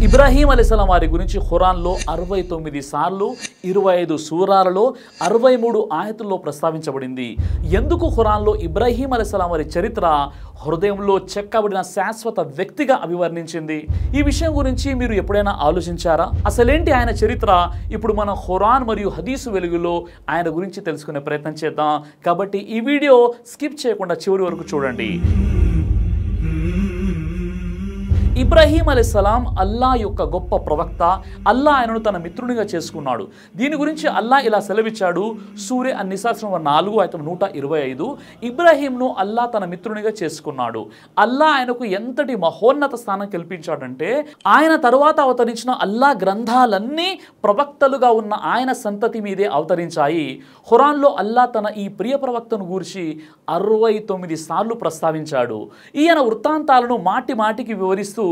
ఇబ్రాహీం అలైహిస్సలాం వారి గురించి ఖురాన్లో 69 సార్లు 25 సూరాలలో 63 ఆయతుల్లో ప్రస్తావించబడింది. ఎందుకు ఖురాన్లో ఇబ్రాహీం అలైహిస్సలాం వారి చరిత్ర హృదయంలో చెక్కబడిన శాశ్వత వ్యక్తిగా అభివర్ణించింది? ఈ విషయం గురించి మీరు ఎప్పుడైనా ఆలోచించారా? అసలేంటి ఆయన చరిత్ర? ఇప్పుడు మనం ఖురాన్ మరియు హదీసు వెలుగులో ఆయన గురించి తెలుసుకునే ప్రయత్నం చేద్దాం. కాబట్టి ఈ వీడియో స్కిప్ చేయకుండా చివరి వరకు చూడండి. ఇబ్రాహీం అలైహిస్సలాం అల్లా యొక్క గొప్ప ప్రవక్త. అల్లా ఆయనను తన మిత్రునిగా చేసుకున్నాడు. దీని గురించి అల్లా ఇలా సెలవిచ్చాడు. సూరే అన్-నిసా 4:125. ఇబ్రాహీంను అల్లా తన మిత్రునిగా చేసుకున్నాడు. అల్లా ఆయనకు ఎంతటి మహోన్నత స్థానం కల్పించాడంటే, ఆయన తరువాత అవతరించిన అల్లా గ్రంథాలన్నీ ప్రవక్తలుగా ఉన్న ఆయన సంతతి మీదే అవతరించాయి. ఖురాన్లో అల్లా తన ఈ ప్రియ ప్రవక్తను గూర్చి 69 సార్లు ప్రస్తావించాడు. ఈయన వృత్తాంతాలను మాటి మాటికి వివరిస్తూ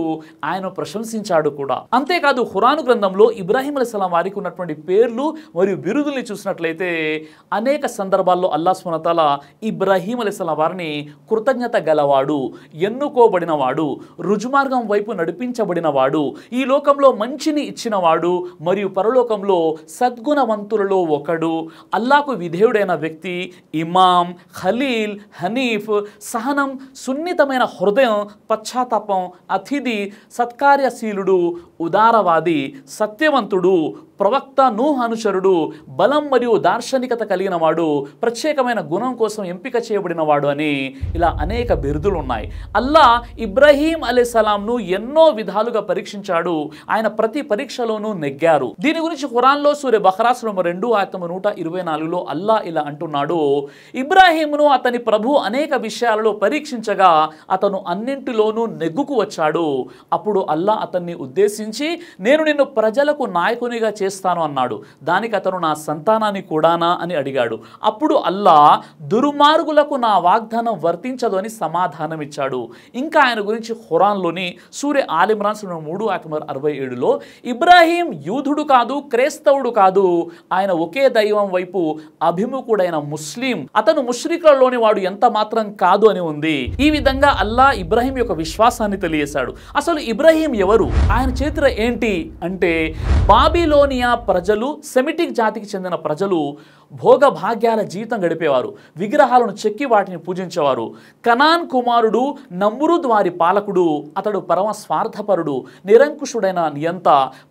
ఆయన ప్రశంసించాడు కూడా. అంతేకాదు ఖురాను గ్రంథంలో ఇబ్రాహీం అలైహిస్సలాం వారికి ఉన్నటువంటి పేర్లు మరియు బిరుదుల్ని చూసినట్లయితే అనేక సందర్భాల్లో అల్లాహ్ సుబ్హానహు వ తఆలా ఇబ్రాహీం అలైహిస్సలాం వారిని కృతజ్ఞత గలవాడు, ఎన్నుకోబడినవాడు, రుజుమార్గం వైపు నడిపించబడినవాడు, ఈ లోకంలో మంచిని ఇచ్చినవాడు మరియు పరలోకంలో సద్గుణవంతులలో ఒకడు, అల్లాకు విధేయుడైన వ్యక్తి, ఇమాం, ఖలీల్, హనీఫ్, సహనం, సున్నితమైన హృదయం, పశ్చాత్తాపం, అతిథి, సత్కార్యశీలుడు, ఉదారవాది, సత్యవంతుడు, ప్రవక్త నూహ్ అనుచరుడు, బలం మరియు దార్శనికత కలిగిన వాడు, ప్రత్యేకమైన గుణం కోసం ఎంపిక చేయబడినవాడు అని ఇలా అనేక బిరుదులు ఉన్నాయి. అల్లా ఇబ్రాహీం అలైహిస్సలాంను ఎన్నో విధాలుగా పరీక్షించాడు. ఆయన ప్రతి పరీక్షలోనూ నెగ్గారు. దీని గురించి ఖురాన్లో సూరే బఖరా 2:124లో అల్లా ఇలా అంటున్నాడు. ఇబ్రాహీంను అతని ప్రభు అనేక విషయాలలో పరీక్షించగా అతను అన్నింటిలోనూ నెగ్గుకు వచ్చాడు. అప్పుడు అల్లా అతన్ని ఉద్దేశించి, నేను నిన్ను ప్రజలకు నాయకునిగా చేస్తాను అన్నాడు. దానికి అతను, నా సంతానాన్ని కూడానా అని అడిగాడు. అప్పుడు అల్లా, దుర్మార్గులకు నా వాగ్దానం వర్తించదు అని సమాధానం ఇచ్చాడు. ఇంకా ఆయన గురించి ఖురాన్లోని సూరే ఆల్ ఇమ్రాన్ 3:67లో, ఇబ్రాహీం యూదుడు కాదు, క్రైస్తవుడు కాదు, ఆయన ఒకే దైవం వైపు అభిముఖుడైన ముస్లిం, అతను ముష్రికులలోని వాడు ఎంత మాత్రం కాదు అని ఉంది. ఈ విధంగా అల్లా ఇబ్రాహీం యొక్క విశ్వాసాన్ని తెలియజేశాడు. అసలు ఇబ్రాహీం ఎవరు? ఆయన చరిత్ర ఏంటి అంటే, బాబిలోనియా ప్రజలు, సెమిటిక్ జాతికి చెందిన ప్రజలు భోగభాగ్యాల జీవితం గడిపేవారు. విగ్రహాలను చెక్కి వాటిని పూజించేవారు. కనాన్ కుమారుడు నమ్రుద్ వారి పాలకుడు. అతడు పరమ స్వార్థపరుడు, నిరంకుశుడైన నియంత.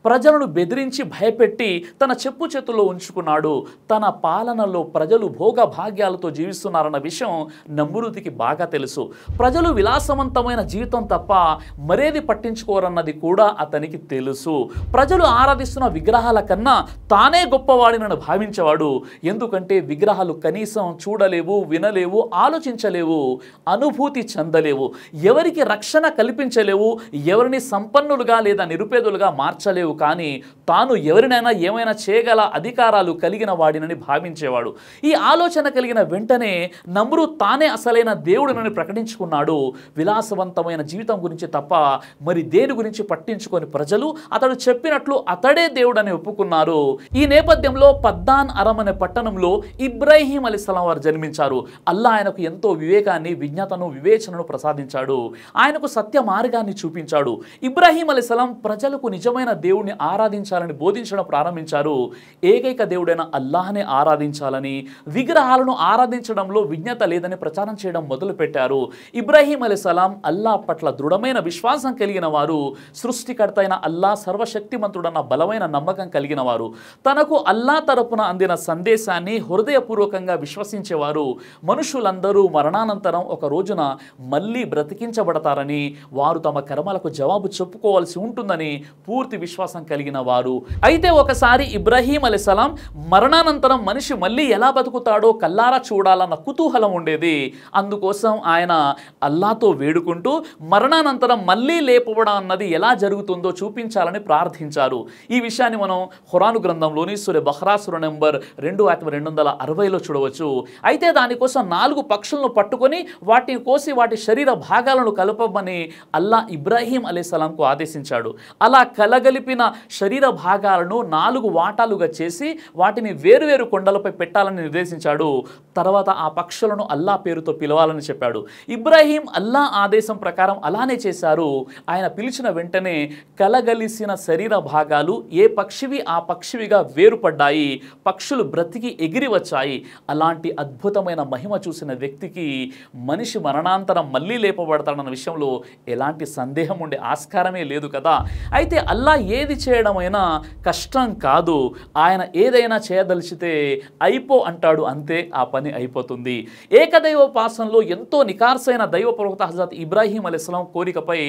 ప్రజలను బెదిరించి భయపెట్టి తన చెప్పు చేతుల్లో ఉంచుకున్నాడు. తన పాలనలో ప్రజలు భోగభాగ్యాలతో జీవిస్తున్నారన్న విషయం నమ్రుద్కి బాగా తెలుసు. ప్రజలు విలాసవంతమైన జీవితం తప్ప మరేది పట్టించుకోరన్నది కూడా అతనికి తెలుసు. ప్రజలు ఆరాధిస్తున్న విగ్రహాల కన్నా తానే గొప్పవాడినని భావించేవాడు. ఎందుకంటే విగ్రహాలు కనీసం చూడలేవు, వినలేవు, ఆలోచించలేవు, అనుభూతి చెందలేవు, ఎవరికి రక్షణ కల్పించలేవు, ఎవరిని సంపన్నులుగా లేదా నిరుపేదలుగా మార్చలేవు. కానీ తాను ఎవరినైనా ఏమైనా చేయగల అధికారాలు కలిగిన వాడినని భావించేవాడు. ఈ ఆలోచన కలిగిన వెంటనే నమ్రుద్ తానే అసలైన దేవుడినని ప్రకటించుకున్నాడు. విలాసవంతమైన జీవితం గురించి తప్ప మరి దేని గురించి పట్టించుకొని ప్రజలు అతడు చెప్పినట్లు అతడే దేవుడని ఒప్పుకున్నారు. ఈ నేపథ్యంలో పద్దాన్ అరం అనే పట్టణంలో ఇబ్రాహీం అలైహిస్సలాం వారు జన్మించారు. అల్లా ఆయనకు ఎంతో వివేకాన్ని, విజ్ఞతను, వివేచనను ప్రసాదించాడు. ఆయనకు సత్య మార్గాన్ని చూపించాడు. ఇబ్రాహీం అలైహిస్సలాం ప్రజలకు నిజమైన దేవుణ్ణి ఆరాధించాలని బోధించడం ప్రారంభించారు. ఏకైక దేవుడైన అల్లాహ్నే ఆరాధించాలని, విగ్రహాలను ఆరాధించడంలో విజ్ఞత లేదని ప్రచారం చేయడం మొదలుపెట్టారు. ఇబ్రాహీం అలైహిస్సలాం అల్లా పట్ల దృఢమైన విశ్వాసం కలిగిన వారు. సృష్టికర్త అయిన అల్లా సర్వశక్తిమంతుడన్న బలమైన నమ్మకం కలిగిన వారు. తనకు అల్లా తరపున అందిన సందేశాన్ని హృదయపూర్వకంగా విశ్వసించేవారు. మనుషులందరూ మరణానంతరం ఒక రోజున మళ్ళీ బ్రతికించబడతారని, వారు తమ కర్మలకు జవాబు చెప్పుకోవాల్సి ఉంటుందని పూర్తి విశ్వాసం కలిగిన వారు. అయితే ఒకసారి ఇబ్రాహీం అలైహిస్సలాం మరణానంతరం మనిషి మళ్ళీ ఎలా బతుకుతాడో కల్లారా చూడాలన్న కుతూహలం ఉండేది. అందుకోసం ఆయన అల్లాతో వేడుకుంటూ మరణానంతరం మళ్ళీ లేపబడం అన్నది ఎలా జరుగుతుందో చూపించాలని ప్రార్థించారు. ఈ విషయాన్ని మనం ఖురాను గ్రంథంలోని సూరే బఖరా 2 260లో చూడవచ్చు. అయితే దానికోసం 4 పక్షులను పట్టుకొని వాటిని కోసి వాటి శరీర భాగాలను కలపమని అల్లా ఇబ్రాహీం అలైహిస్సలాంకు ఆదేశించాడు. అలా కలగలిపిన శరీర భాగాలను 4 వాటాలుగా చేసి వాటిని వేరువేరు కొండలపై పెట్టాలని నిర్దేశించాడు. తర్వాత ఆ పక్షులను అల్లా పేరుతో పిలవాలని చెప్పాడు. ఇబ్రాహీం అల్లా ఆదేశం ప్రకారం అలానే చేశారు. ఆయన పిలిచిన వెంటనే కలగలిసిన శరీర భాగాలు ఏ పక్షివి ఆ పక్షివిగా వేరుపడ్డాయి. పక్షులు బ్రతికి ఎగిరి వచ్చాయి. అలాంటి అద్భుతమైన మహిమ చూసిన వ్యక్తికి మనిషి మరణాంతరం మళ్ళీ లేపబడతాడన్న విషయంలో ఎలాంటి సందేహం ఉండే ఆస్కారమే లేదు కదా. అయితే అల్లా ఏది చేయడమైనా కష్టం కాదు. ఆయన ఏదైనా చేయదలిచితే అయిపో అంటాడు, అంతే, ఆ పని అయిపోతుంది. ఏకదైవోపాసనలో ఎంతో నికార్సైన దైవ ప్రవక్త హజరత్ ఇబ్రాహీం అలైహిస్సలాం కోరికపై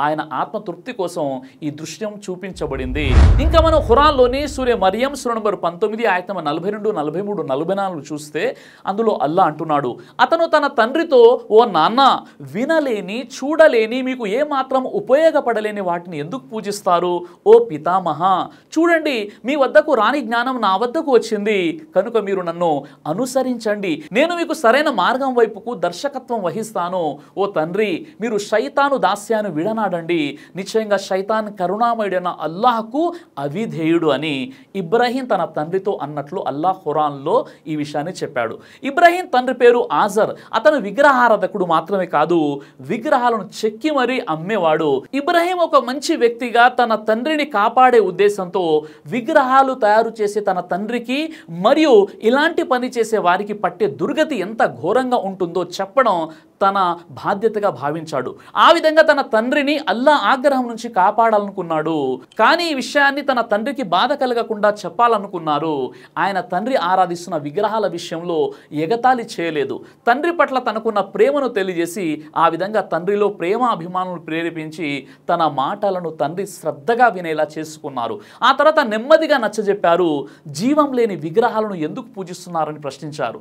ఆయన ఆత్మతృప్తి కోసం ఈ దృశ్యం చూపించబడింది. ఇంకా మనం ఖురాన్లోని సూరే మరియం సూర నంబర్ 19 ఆయత 42, 43, 44 చూస్తే అందులో అల్లా అంటున్నాడు, అతను తన తండ్రితో, ఓ నాన్న, వినలేని చూడలేని మీకు ఏ మాత్రం ఉపయోగపడలేని వాటిని ఎందుకు పూజిస్తారు? ఓ పితామహ, చూడండి, మీ వద్దకు రాని జ్ఞానం నా వద్దకు వచ్చింది కనుక మీరు నన్ను అనుసరించండి. నేను మీకు సరైన మార్గం వైపుకు దర్శకత్వం వహిస్తాను. ఓ తండ్రి, మీరు శైతాను దాస్యాన్ని విడనాడండి. నిశ్చయంగా శైతాన్ కరుణామయుడైన అల్లాహకు అవిధేయుడు అని ఇబ్రాహీం తన తండ్రితో అన్నట్లు అల్లాహ్ ఖురాన్లో ఈ విషయాన్ని చెప్పాడు. ఇబ్రాహీం తండ్రి పేరు ఆజర్. అతను విగ్రహారాధకుడు మాత్రమే కాదు, విగ్రహాలను చెక్కి మరీ అమ్మేవాడు. ఇబ్రాహీం ఒక మంచి వ్యక్తిగా తన తండ్రిని కాపాడే ఉద్దేశంతో విగ్రహాలు తయారు చేసే తన తండ్రికి మరియు ఇలాంటి పని చేసే వారికి పట్టే దుర్గతి ఎంత ఘోరంగా ఉంటుందో చెప్పడం తన బాధ్యతగా భావించాడు. ఆ విధంగా తన తండ్రిని అల్లా ఆగ్రహం నుంచి కాపాడాలనుకున్నాడు. కానీ ఈ విషయాన్ని తన తండ్రికి బాధ కలగకుండా చెప్పాలనుకున్నారు. ఆయన తండ్రి ఆరాధిస్తున్న విగ్రహాల విషయంలో ఎగతాళి చేయలేదు. తండ్రి పట్ల తనకున్న ప్రేమను తెలియజేసి ఆ విధంగా తండ్రిలో ప్రేమ అభిమానులు ప్రేరేపించి తన మాటలను తండ్రి శ్రద్ధగా వినేలా చేసుకున్నారు. ఆ తర్వాత నెమ్మదిగా నచ్చజెప్పారు. జీవం లేని విగ్రహాలను ఎందుకు పూజిస్తున్నారని ప్రశ్నించారు.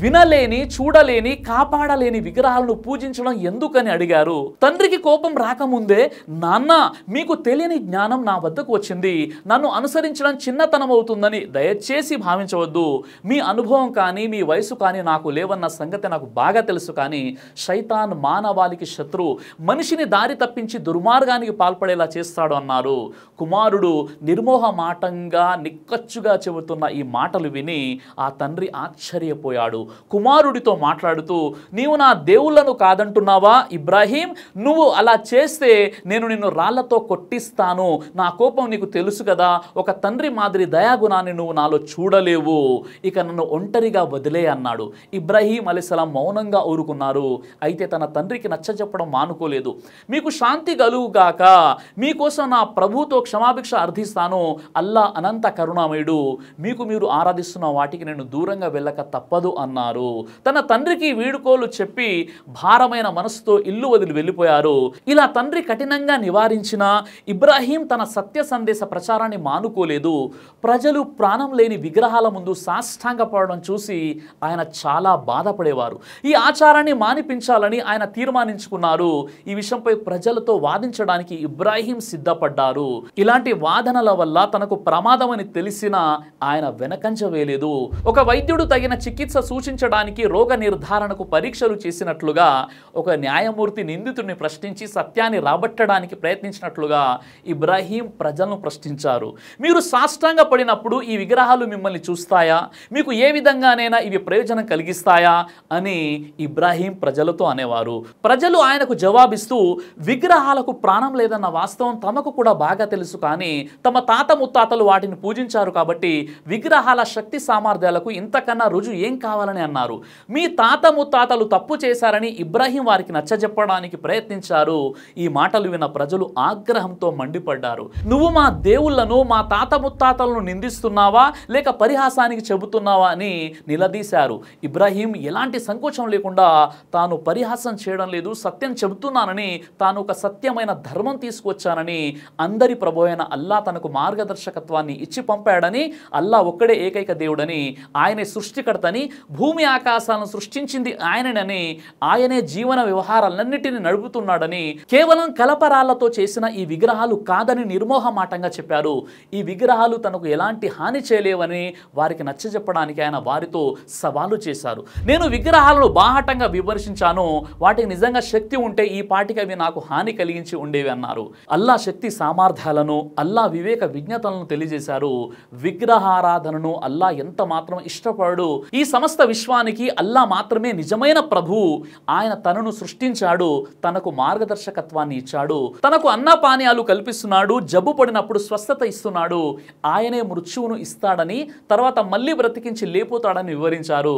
వినలేని చూడలేని కాపాడలేని విగ్రహాలను పూజించడం ఎందుకని అడిగారు. తండ్రికి కోపం రాకముందే, నాన్న, మీకు తెలియని జ్ఞానం నా వద్దకు వచ్చింది, నన్ను అనుసరించడం చిన్నతనం అవుతుందని దయచేసి భావించవద్దు. మీ అనుభవం కానీ మీ వయసు కానీ నాకు లేవన్న సంగతి నాకు బాగా తెలుసు. కానీ శైతాన్ మానవాళికి శత్రు, మనిషిని దారి తప్పించి దుర్మార్గానికి పాల్పడేలా చేస్తాడు అన్నారు. కుమారుడు నిర్మోహమాటంగా నిక్కచ్చుగా చెబుతున్న ఈ మాటలు విని ఆ తండ్రి ఆశ్చర్యపోయాడు. కుమారుడితో మాట్లాడుతూ, నీవు నా దేవుళ్లను కాదంటున్నావా ఇబ్రాహీం? నువ్వు అలా చేస్తే నేను నిన్ను రాళ్లతో కొట్టిస్తాను. నా కోపం నీకు తెలుసు కదా. ఒక తండ్రి మాదిరి దయాగుణాన్ని నువ్వు నాలో చూడలేవు. ఇక నన్ను ఒంటరిగా వదిలే అన్నాడు. ఇబ్రాహీం అలైహిస్సలాం మౌనంగా ఊరుకున్నారు. అయితే తన తండ్రికి నచ్చజెప్పడం మానుకోలేదు. మీకు శాంతి కలుగుగాక, మీకోసం నా ప్రభుతో క్షమాభిక్ష అర్థిస్తాను. అల్లా అనంత కరుణామయుడు. మీకు మీరు ఆరాధిస్తున్న వాటికి నేను దూరంగా వెళ్ళక తప్పదు అన్నారు. తన తండ్రికి వీడుకోలు చెప్పి భారమైన మనసుతో ఇల్లు వదిలి వెళ్ళిపోయారు. ఇలా తండ్రి కఠినంగా నివారించిన ఇబ్రాహీం తన సత్య సందేశ ప్రచారాన్ని మానుకోలేదు. ప్రజలు ప్రాణం లేని విగ్రహాల ముందు సాష్టాంగపడడం చూసి ఆయన చాలా బాధపడేవారు. ఈ ఆచారాన్ని మానిపించాలని ఆయన తీర్మానించుకున్నారు. ఈ విషయంపై ప్రజలతో వాదించడానికి ఇబ్రాహీం సిద్ధపడ్డారు. ఇలాంటి వాదనల వల్ల తనకు ప్రమాదమని తెలిసినా ఆయన వెనకంజ వేయలేదు. ఒక వైద్యుడు తగిన చికిత్స సూచించడానికి రోగ నిర్ధారణకు పరీక్షలు చేసినట్లుగా ఒక న్యాయమూర్తి నిందితుడిని ప్రశ్నించి సత్యాన్ని రాబట్టడానికి ప్రయత్నించినట్లుగా ఇబ్రాహీం ప్రజలను ప్రశ్నించారు. మీరు సాష్టాంగ పడినప్పుడు ఈ విగ్రహాలు మిమ్మల్ని చూస్తాయా? మీకు ఏ విధంగానైనా ఇవి ప్రయోజనం కలిగిస్తాయా అని ఇబ్రాహీం ప్రజలతో అనేవారు. ప్రజలు ఆయనకు జవాబిస్తూ, విగ్రహాలకు ప్రాణం లేదన్న వాస్తవం తమకు కూడా బాగా తెలుసు. కానీ తమ తాత ముత్తాతలు వాటిని పూజించారు కాబట్టి విగ్రహాల శక్తి సామర్థ్యాలకు ఇంతకన్నా రుజువు ఏం కావాలని అన్నారు. మీ తాత ముత్తాతలు తప్పు చేశారని ఇబ్రాహీం వారికి నచ్చజెప్పడానికి ప్రయత్నించారు. ఈ మాటలు విన్న ప్రజలు ఆగ్రహంతో మండిపడ్డారు. నువ్వు మా దేవుళ్లను, మా తాత ముత్తాతలను నిందిస్తున్నావా లేక పరిహాసానికి చెబుతున్నావా అని నిలదీశారు. ఇబ్రాహీం ఎలాంటి సంకోచం లేకుండా తాను పరిహాసం చేయడం లేదు, సత్యం చెబుతున్నానని, తాను ఒక సత్యమైన ధర్మం తీసుకొచ్చానని, అందరి ప్రభు అయిన అల్లా తనకు మార్గదర్శకత్వాన్ని ఇచ్చి పంపాడని, అల్లా ఒక్కడే ఏకైక దేవుడని, ఆయనే సృష్టికర్తని, భూ భూమి ఆకాశాలను సృష్టించింది ఆయనని, ఆయనే జీవన వ్యవహారాలన్నిటిని నడుపుతున్నాడని, కేవలం కలపరాళ్లతో చేసిన ఈ విగ్రహాలు కాదని నిర్మోహమాటంగా చెప్పారు. ఈ విగ్రహాలు తనకు ఎలాంటి హాని చేయలేవని వారికి నచ్చజెప్పడానికి ఆయన వారితో సవాలు చేశారు. నేను విగ్రహాలను బాహటంగా విమర్శించాను, వాటికి నిజంగా శక్తి ఉంటే ఈ పాటికి అవి నాకు హాని కలిగించి ఉండేవి అన్నారు. అల్లా శక్తి సామర్థ్యాలను, అల్లా వివేక విజ్ఞతలను తెలియజేశారు. విగ్రహారాధనను అల్లా ఎంత మాత్రం ఇష్టపడు. ఈ సమస్త విశ్వానికి అల్లా మాత్రమే నిజమైన ప్రభు. ఆయన తనను సృష్టించాడు, తనకు మార్గదర్శకత్వాన్ని ఇచ్చాడు, తనకు అన్నపానీయాలు కల్పిస్తున్నాడు, జబ్బు పడినప్పుడు స్వస్థత ఇస్తున్నాడు, ఆయనే మృత్యువును ఇస్తాడని తర్వాత మళ్ళీ బ్రతికించి లేపుతాడని వివరించారు.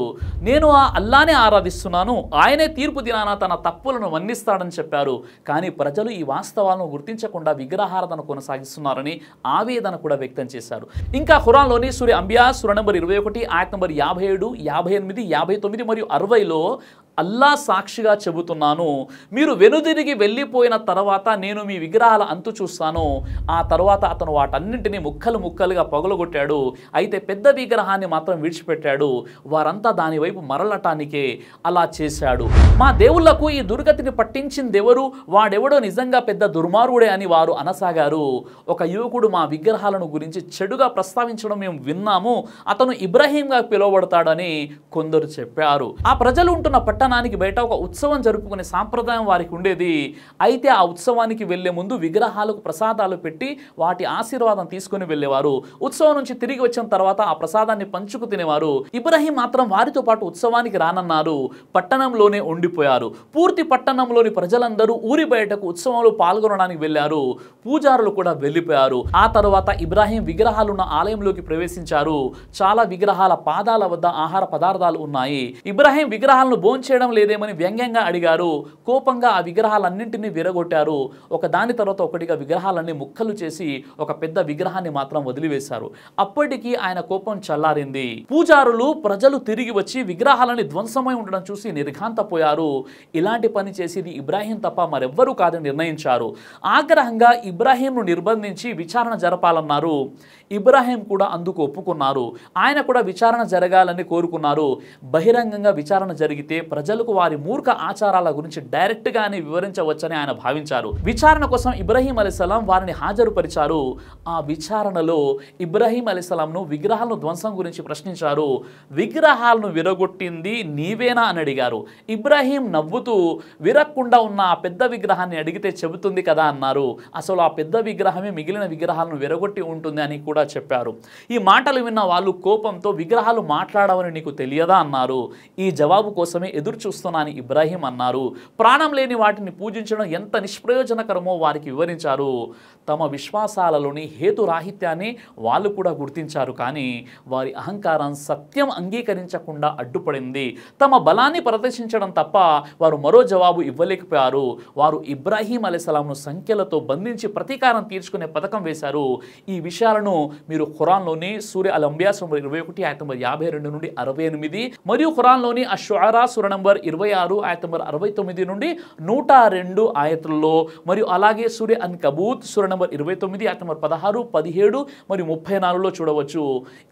నేను ఆ అల్లానే ఆరాధిస్తున్నాను, ఆయనే తీర్పు దినాన తన తప్పులను మన్నిస్తాడని చెప్పారు. కానీ ప్రజలు ఈ వాస్తవాలను గుర్తించకుండా విగ్రహారాధన కొనసాగిస్తున్నారని ఆవేదన కూడా వ్యక్తం చేశారు. ఇంకా ఖురాన్లోని సూర అంబియా సూర నంబర్ 21 ఆయత్ నంబర్ 57, 58, 59 మరియు 60లో అల్లా సాక్షిగా చెబుతున్నాను, మీరు వెనుదిరిగి వెళ్ళిపోయిన తర్వాత నేను మీ విగ్రహాల అంతు చూస్తాను. ఆ తర్వాత అతను వాటన్నింటినీ ముక్కలు ముక్కలుగా పగలగొట్టాడు, అయితే పెద్ద విగ్రహాన్ని మాత్రం విడిచిపెట్టాడు. వారంతా దాని వైపు మరలటానికే అలా చేశాడు. మా దేవుళ్లకు ఈ దుర్గతిని పట్టించిందెవరు? వాడెవడో నిజంగా పెద్ద దుర్మార్గుడే అని వారు అనసాగారు. ఒక యువకుడు మా విగ్రహాలను గురించి చెడుగా ప్రస్తావించడం మేము విన్నాము, అతను ఇబ్రాహీంగా పిలువబడతాడని కొందరు చెప్పారు. ఆ ప్రజలు ఉంటున్న పట్టణానికి బయట ఒక ఉత్సవం జరుపుకునే సాంప్రదాయం వారికి ఉండేది. అయితే ఆ ఉత్సవానికి వెళ్లే ముందు విగ్రహాలకు ప్రసాదాలు పెట్టి వాటి ఆశీర్వాదం తీసుకుని వెళ్ళేవారు. ఉత్సవం నుంచి తిరిగి వచ్చిన తర్వాత ఆ ప్రసాదాన్ని పంచుకు తినేవారు. ఇబ్రాహీం మాత్రం వారితో పాటు ఉత్సవానికి రానన్నారు, పట్టణంలోనే ఉండిపోయారు. పూర్తి పట్టణంలోని ప్రజలందరూ ఊరి బయటకు ఉత్సవంలో పాల్గొనడానికి వెళ్లారు. పూజారులు కూడా వెళ్ళిపోయారు. ఆ తర్వాత ఇబ్రాహీం విగ్రహాలున్న ఆలయంలోకి ప్రవేశించారు. చాలా విగ్రహాల పాదాల వద్ద ఆహార పదార్థాలు ఉన్నాయి. ఇబ్రాహీం విగ్రహాలను భోంచేయడం లేదేమని వ్యంగ్యంగా అడిగారు. కోపంగా ఆ విగ్రహాలన్నింటినీ విరగొట్టారు. ఒక దాని తర్వాత ఒకటిగా విగ్రహాలన్నీ ముక్కలు చేసి ఒక పెద్ద విగ్రహాన్ని మాత్రం వదిలివేశారు. అప్పటికి ఆయన కోపం చల్లారింది. పూజారులు ప్రజలు తిరిగి వచ్చి విగ్రహాలని ధ్వంసమై ఉండడం చూసి నిర్ఘాంతపోయారు. ఇలాంటి పని చేసేది ఇబ్రాహీం తప్ప మరెవ్వరూ కాదని నిర్ణయించారు. ఆగ్రహంగా ఇబ్రాహీంను నిర్బంధించి విచారణ జరపాలన్నారు. ఇబ్రాహీం కూడా అందుకు ఒప్పుకున్నారు. ఆయన కూడా విచారణ జరగాలని కోరుకున్నారు. బహిరంగంగా విచారణ జరిగితే ప్రజలకు వారి మూర్ఖ ఆచారాల గురించి డైరెక్ట్గానే వివరించవచ్చని ఆయన భావించారు. విచారణ కోసం ఇబ్రాహీం అలైహిస్సలాం వారిని హాజరుపరిచారు. ఆ విచారణలో ఇబ్రాహీం అలైహిస్సలాంను విగ్రహాలను ధ్వంసం గురించి ప్రశ్నించారు. విగ్రహాలను విరగొట్టింది నీవేనా అని అడిగారు. ఇబ్రాహీం నవ్వుతూ విరక్కుండా ఉన్న ఆ పెద్ద విగ్రహాన్ని అడిగితే చెబుతుంది కదా అన్నారు. అసలు ఆ పెద్ద విగ్రహమే మిగిలిన విగ్రహాలను విరగొట్టి ఉంటుంది అని కూడా చెప్పారు. ఈ మాటలు విన్న వాళ్ళు కోపంతో విగ్రహాలు మాట్లాడవని నీకు తెలియదా అన్నారు. ఈ జవాబు కోసమే ఎదురు చూస్తున్నాను ఇబ్రాహీం అన్నారు. ప్రాణం లేని వాటిని పూజించడం ఎంత నిష్ప్రయోజనకరమో వారికి వివరించారు. తమ విశ్వాసాలలోని హేతురాహిత్యాన్ని వాళ్ళు కూడా గుర్తించారు. కానీ వారి అహంకారం సత్యం అంగీకరించకుండా అడ్డుపడింది. తమ బలాన్ని ప్రదర్శించడం తప్ప వారు మరో జవాబు ఇవ్వలేకపోయారు. వారు ఇబ్రాహీం అలైహిస్సలాంను సంఖ్యలతో బంధించి ప్రతీకారం తీర్చుకునే పథకం వేశారు. ఈ విషయాలను మీరు ఖురాన్లోని సూర అల్ అంబియా సూర 21 ఆయత్ నంబర్ 52 నుండి 68 మరియు ఖురాన్లోని అష్-షుఅరా సూర నంబర్ 26 ఆయత్ నంబర్ 69 నుండి 102 ఆయతుల్లో మరియు అలాగే సూర అన్కబూత్ సూర నంబర్ 29 ఆయత్ నంబర్ 16, 17 మరియు 34లో చూడవచ్చు.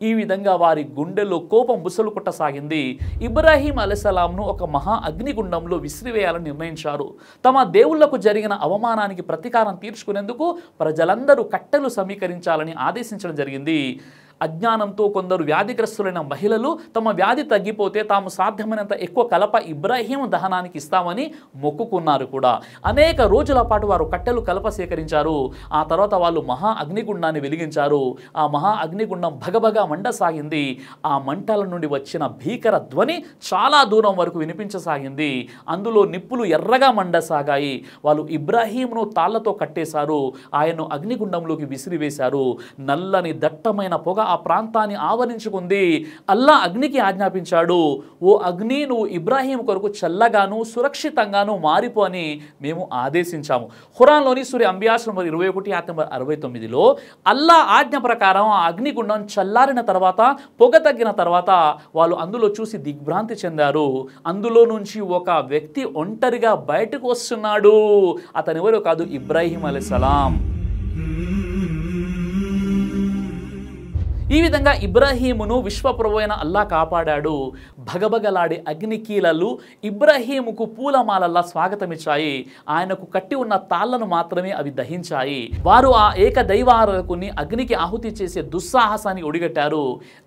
ఈ విధంగా వారి గుండెల్లో కోపం బుసలు కొట్టసాగింది. ఇబ్రాహీం అలైహిస్సలాంను ఒక మహా అగ్నిగుండంలో విసిరివేయాలని నిర్ణయించారు. తమ దేవుళ్లకు జరిగిన అవమానానికి ప్రతీకారం తీర్చుకునేందుకు ప్రజలందరూ కట్టెలు సమీకరించాలని ఆదేశించడం జరిగింది. అజ్ఞానంతో కొందరు వ్యాధిగ్రస్తులైన మహిళలు తమ వ్యాధి తగ్గిపోతే తాము సాధ్యమైనంత ఎక్కువ కలప ఇబ్రాహీం దహనానికి ఇస్తామని మొక్కుకున్నారు కూడా. అనేక రోజుల పాటు వారు కట్టెలు కలప సేకరించారు. ఆ తర్వాత వాళ్ళు మహా అగ్నిగుండాన్ని వెలిగించారు. ఆ మహా అగ్నిగుండం భగభగా మండసాగింది. ఆ మంటల నుండి వచ్చిన భీకర ధ్వని చాలా దూరం వరకు వినిపించసాగింది. అందులో నిప్పులు ఎర్రగా మండసాగాయి. వాళ్ళు ఇబ్రాహీంను తాళ్లతో కట్టేశారు. ఆయన్ను అగ్నిగుండంలోకి విసిరివేశారు. నల్లని దట్టమైన పొగ ఆ ప్రాంతాన్ని ఆవరించుకుంది. అల్లా అగ్నికి ఆజ్ఞాపించాడు, ఓ అగ్ని, నువ్వు ఇబ్రాహీం కొరకు చల్లగాను సురక్షితంగాను మారిపో అని మేము ఆదేశించాము. ఖురాన్లోని సూర అంబియా నంబర్ 21 ఆయత్ నంబర్ 69లో అల్లా ఆజ్ఞ ప్రకారం ఆ అగ్నిగుండం చల్లారిన తర్వాత పొగ తగ్గిన తర్వాత వాళ్ళు అందులో చూసి దిగ్భ్రాంతి చెందారు. అందులో నుంచి ఒక వ్యక్తి ఒంటరిగా బయటకు వస్తున్నాడు. అతను ఎవరో కాదు, ఇబ్రాహీం అలైహిస్సలాం. ఈ విధంగా ఇబ్రాహీమును విశ్వప్రభు అయిన అల్లా కాపాడాడు. భగభగలాడే అగ్నికీలలు ఇబ్రహీముకు పూలమాలలా స్వాగతమిచ్చాయి. ఆయనకు కట్టి ఉన్న తాళ్లను మాత్రమే అవి దహించాయి. వారు ఆ ఏక దైవారాధకుని అగ్నికి ఆహుతి చేసే దుస్సాహసాన్ని ఒడిగట్టారు.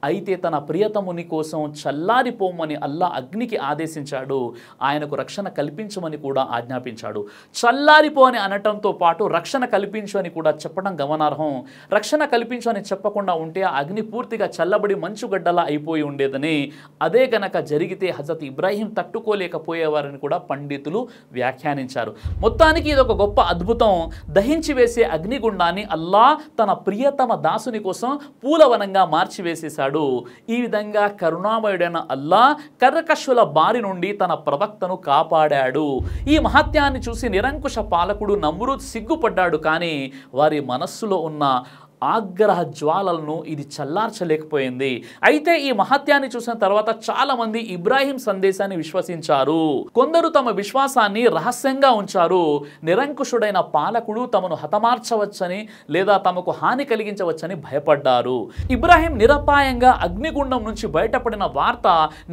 అయితే తన ప్రియతముని కోసం చల్లారిపోమని అల్లా అగ్నికి ఆదేశించాడు. ఆయనకు రక్షణ కల్పించమని కూడా ఆజ్ఞాపించాడు. చల్లారిపో అని అనటంతో పాటు రక్షణ కల్పించు అని కూడా చెప్పడం గమనార్హం. రక్షణ కల్పించు అని చెప్పకుండా ఉంటే ఆ అగ్ని పూర్తిగా చల్లబడి మంచుగడ్డలా అయిపోయి ఉండేదని, అదే గనక జరిగితే హజరత్ ఇబ్రాహీం తట్టుకోలేకపోయేవారని కూడా పండితులు వ్యాఖ్యానించారు. మొత్తానికి ఇది ఒక గొప్ప అద్భుతం. దహించి వేసే అగ్నిగుండాన్ని అల్లా తన ప్రియతమ దాసుని కోసం పూలవనంగా మార్చివేసేశాడు. ఈ విధంగా కరుణామయుడైన అల్లా కర్కశుల బారి నుండి తన ప్రవక్తను కాపాడాడు. ఈ మహత్యాన్ని చూసి నిరంకుశ పాలకుడు నమ్రూద్ సిగ్గుపడ్డాడు. కానీ వారి మనస్సులో ఉన్న ఆగ్రహ జ్వాలలను ఇది చల్లార్చలేకపోయింది. అయితే ఈ మహత్యాన్ని చూసిన తర్వాత చాలా మంది ఇబ్రాహీం సందేశాన్ని విశ్వసించారు. కొందరు తమ విశ్వాసాన్ని రహస్యంగా ఉంచారు. నిరంకుశుడైన పాలకుడు తమను హతమార్చవచ్చని లేదా తమకు హాని కలిగించవచ్చని భయపడ్డారు. ఇబ్రాహీం నిరపాయంగా అగ్నిగుండం నుంచి బయటపడిన వార్త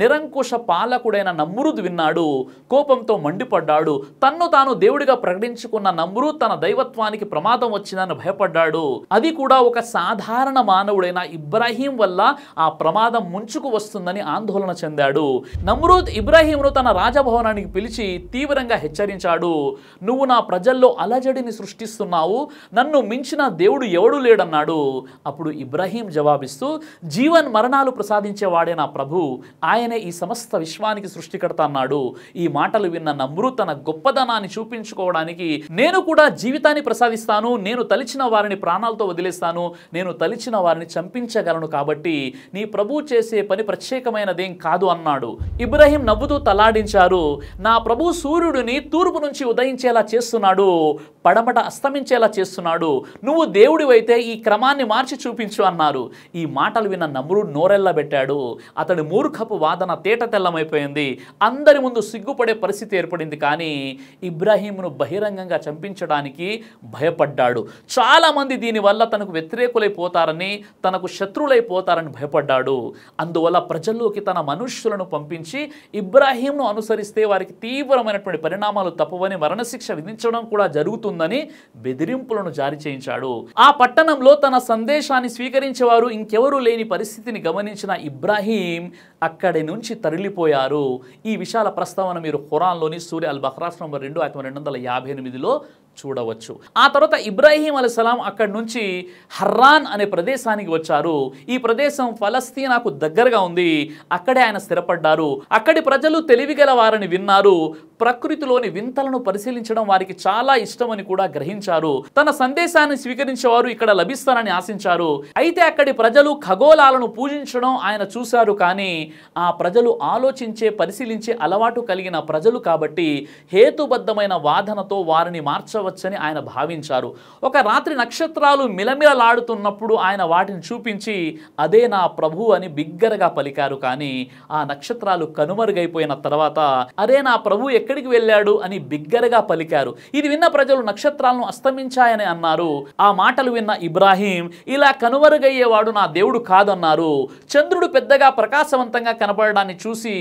నిరంకుశ పాలకుడైన నమ్రూద్ విన్నాడు. కోపంతో మండిపడ్డాడు. తన్ను తాను దేవుడిగా ప్రకటించుకున్న నమ్రూద్ తన దైవత్వానికి ప్రమాదం వచ్చిందని భయపడ్డాడు. అది కూడా ఒక సాధారణ మానవుడైన ఇబ్రాహీం వల్ల ఆ ప్రమాదం ముంచుకు వస్తుందని ఆందోళన చెందాడు. నమ్రూద్ ఇబ్రాహీంను తన రాజభవనానికి పిలిచి తీవ్రంగా హెచ్చరించాడు. నువ్వు నా ప్రజల్లో అలజడిని సృష్టిస్తున్నావు, నన్ను మించిన దేవుడు ఎవడు లేడన్నాడు. అప్పుడు ఇబ్రాహీం జవాబిస్తూ, జీవన్ మరణాలు ప్రసాదించేవాడే నా ప్రభు, ఆయనే ఈ సమస్త విశ్వానికి సృష్టికర్త అన్నాడు. ఈ మాటలు విన్న నమ్రూద్ తన గొప్పదనాన్ని చూపించుకోవడానికి, నేను కూడా జీవితాన్ని ప్రసాదిస్తాను, నేను తలిచిన వారిని ప్రాణాలతో వదిలేస్తాను, నేను తలిచిన వారిని చంపించగలను, కాబట్టి నీ ప్రభు చేసే పని ప్రత్యేకమైనదేం కాదు అన్నాడు. ఇబ్రాహీం నవ్వుతూ తలాడించారు. నా ప్రభు సూర్యుడిని తూర్పు నుంచి ఉదయించేలా చేస్తున్నాడు, పడమట అస్తమించేలా చేస్తున్నాడు, నువ్వు దేవుడివైతే ఈ క్రమాన్ని మార్చి చూపించు అన్నారు. ఈ మాటలు విన్న నమ్రూద్ నోరెల్లబెట్టాడు. అతడి మూర్ఖపు వాదన తేట తెల్లమైపోయింది. అందరి ముందు సిగ్గుపడే పరిస్థితి ఏర్పడింది. కానీ ఇబ్రాహీంను బహిరంగంగా చంపించడానికి భయపడ్డాడు. చాలా మంది దీనివల్ల తనకు వ్యతిరేకులైపోతారని, తనకు శత్రువులైపోతారని భయపడ్డాడు. అందువల్ల ప్రజల్లోకి తన మనుష్యులను పంపించి ఇబ్రాహీంను అనుసరిస్తే వారికి తీవ్రమైనటువంటి పరిణామాలు తప్పవని, మరణశిక్ష విధించడం కూడా జరుగుతుందని బెదిరింపులను జారీ చేయించాడు. ఆ పట్టణంలో తన సందేశాన్ని స్వీకరించేవారు ఇంకెవరూ లేని పరిస్థితిని గమనించిన ఇబ్రాహీం అక్కడి నుంచి తరలిపోయారు. ఈ విషయాల ప్రస్తావన మీరు ఖురాన్లోని సూర అల్ బఖరా నంబర్ 2 ఆయత 258లో చూడవచ్చు. ఆ తర్వాత ఇబ్రాహీం అలైహిస్సలాం అక్కడి నుంచి హర్రాన్ అనే ప్రదేశానికి వచ్చారు. ఈ ప్రదేశం ఫలస్తీనాకు దగ్గరగా ఉంది. అక్కడే ఆయన స్థిరపడ్డారు. అక్కడి ప్రజలు తెలివిగల వారని విన్నారు. ప్రకృతిలోని వింతలను పరిశీలించడం వారికి చాలా ఇష్టమని కూడా గ్రహించారు. తన సందేశాన్ని స్వీకరించేవారు ఇక్కడ లభిస్తారని ఆశించారు. అయితే అక్కడి ప్రజలు ఖగోళాలను పూజించడం ఆయన చూశారు. కానీ ఆ ప్రజలు ఆలోచించే, పరిశీలించే అలవాటు కలిగిన ప్రజలు కాబట్టి హేతుబద్ధమైన వాదనతో వారిని మార్చవచ్చని ఆయన భావించారు. ఒక రాత్రి నక్షత్రాలు మిలమిలలాడుతున్నప్పుడు ఆయన వాటిని చూపించి అదే నా ప్రభు అని బిగ్గరగా పలికారు. కానీ ఆ నక్షత్రాలు కనుమరుగైపోయిన తర్వాత అరే నా ప్రభు ఎక్కడికి వెళ్ళాడు అని బిగ్గరగా పలికారు. ఇది విన్న ప్రజలు నక్షత్రాలను అస్తమించాయని అన్నారు. ఆ మాటలు విన్న ఇబ్రాహీం ఇలా కనుమరుగయ్యేవాడు నా దేవుడు కాదన్నారు. చంద్రుడు పెద్దగా ప్రకాశవంతంగా కనపడడాన్ని చూసి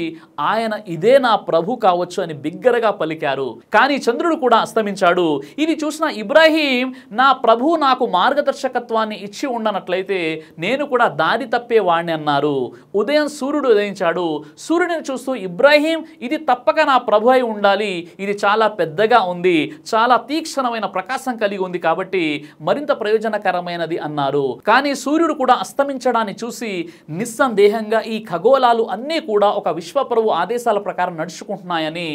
ఆయన ఇదే నా ప్రభు కావచ్చు అని బిగ్గరగా పలికారు. కానీ చంద్రుడు కూడా అస్తమించాడు. ఇది చూసిన ఇబ్రాహీం నా ప్రభు నాకు మార్గదర్శకత్వాన్ని ఇచ్చి ఉండనట్లయితే నేను కూడా దారి తప్పేవాడిని అన్నారు. ఉదయం సూర్యుడు ఉదయించాడు. సూర్యుడిని చూస్తూ ఇబ్రాహీం ఇది తప్పక నా ప్రభు అయి ఉండాలి, ఇది చాలా పెద్దగా ఉంది, చాలా తీక్షణమైన ప్రకాశం కలిగి ఉంది కాబట్టి మరింత ప్రయోజనకరమైనది అన్నారు. కానీ సూర్యుడు కూడా అస్తమించడాన్ని చూసి నిస్సందేహంగా ఈ ఖగోళాలు అన్నీ కూడా ఒక విశ్వప్రభు ఆదేశాల ప్రకారం నడుచుకుంటున్నాయని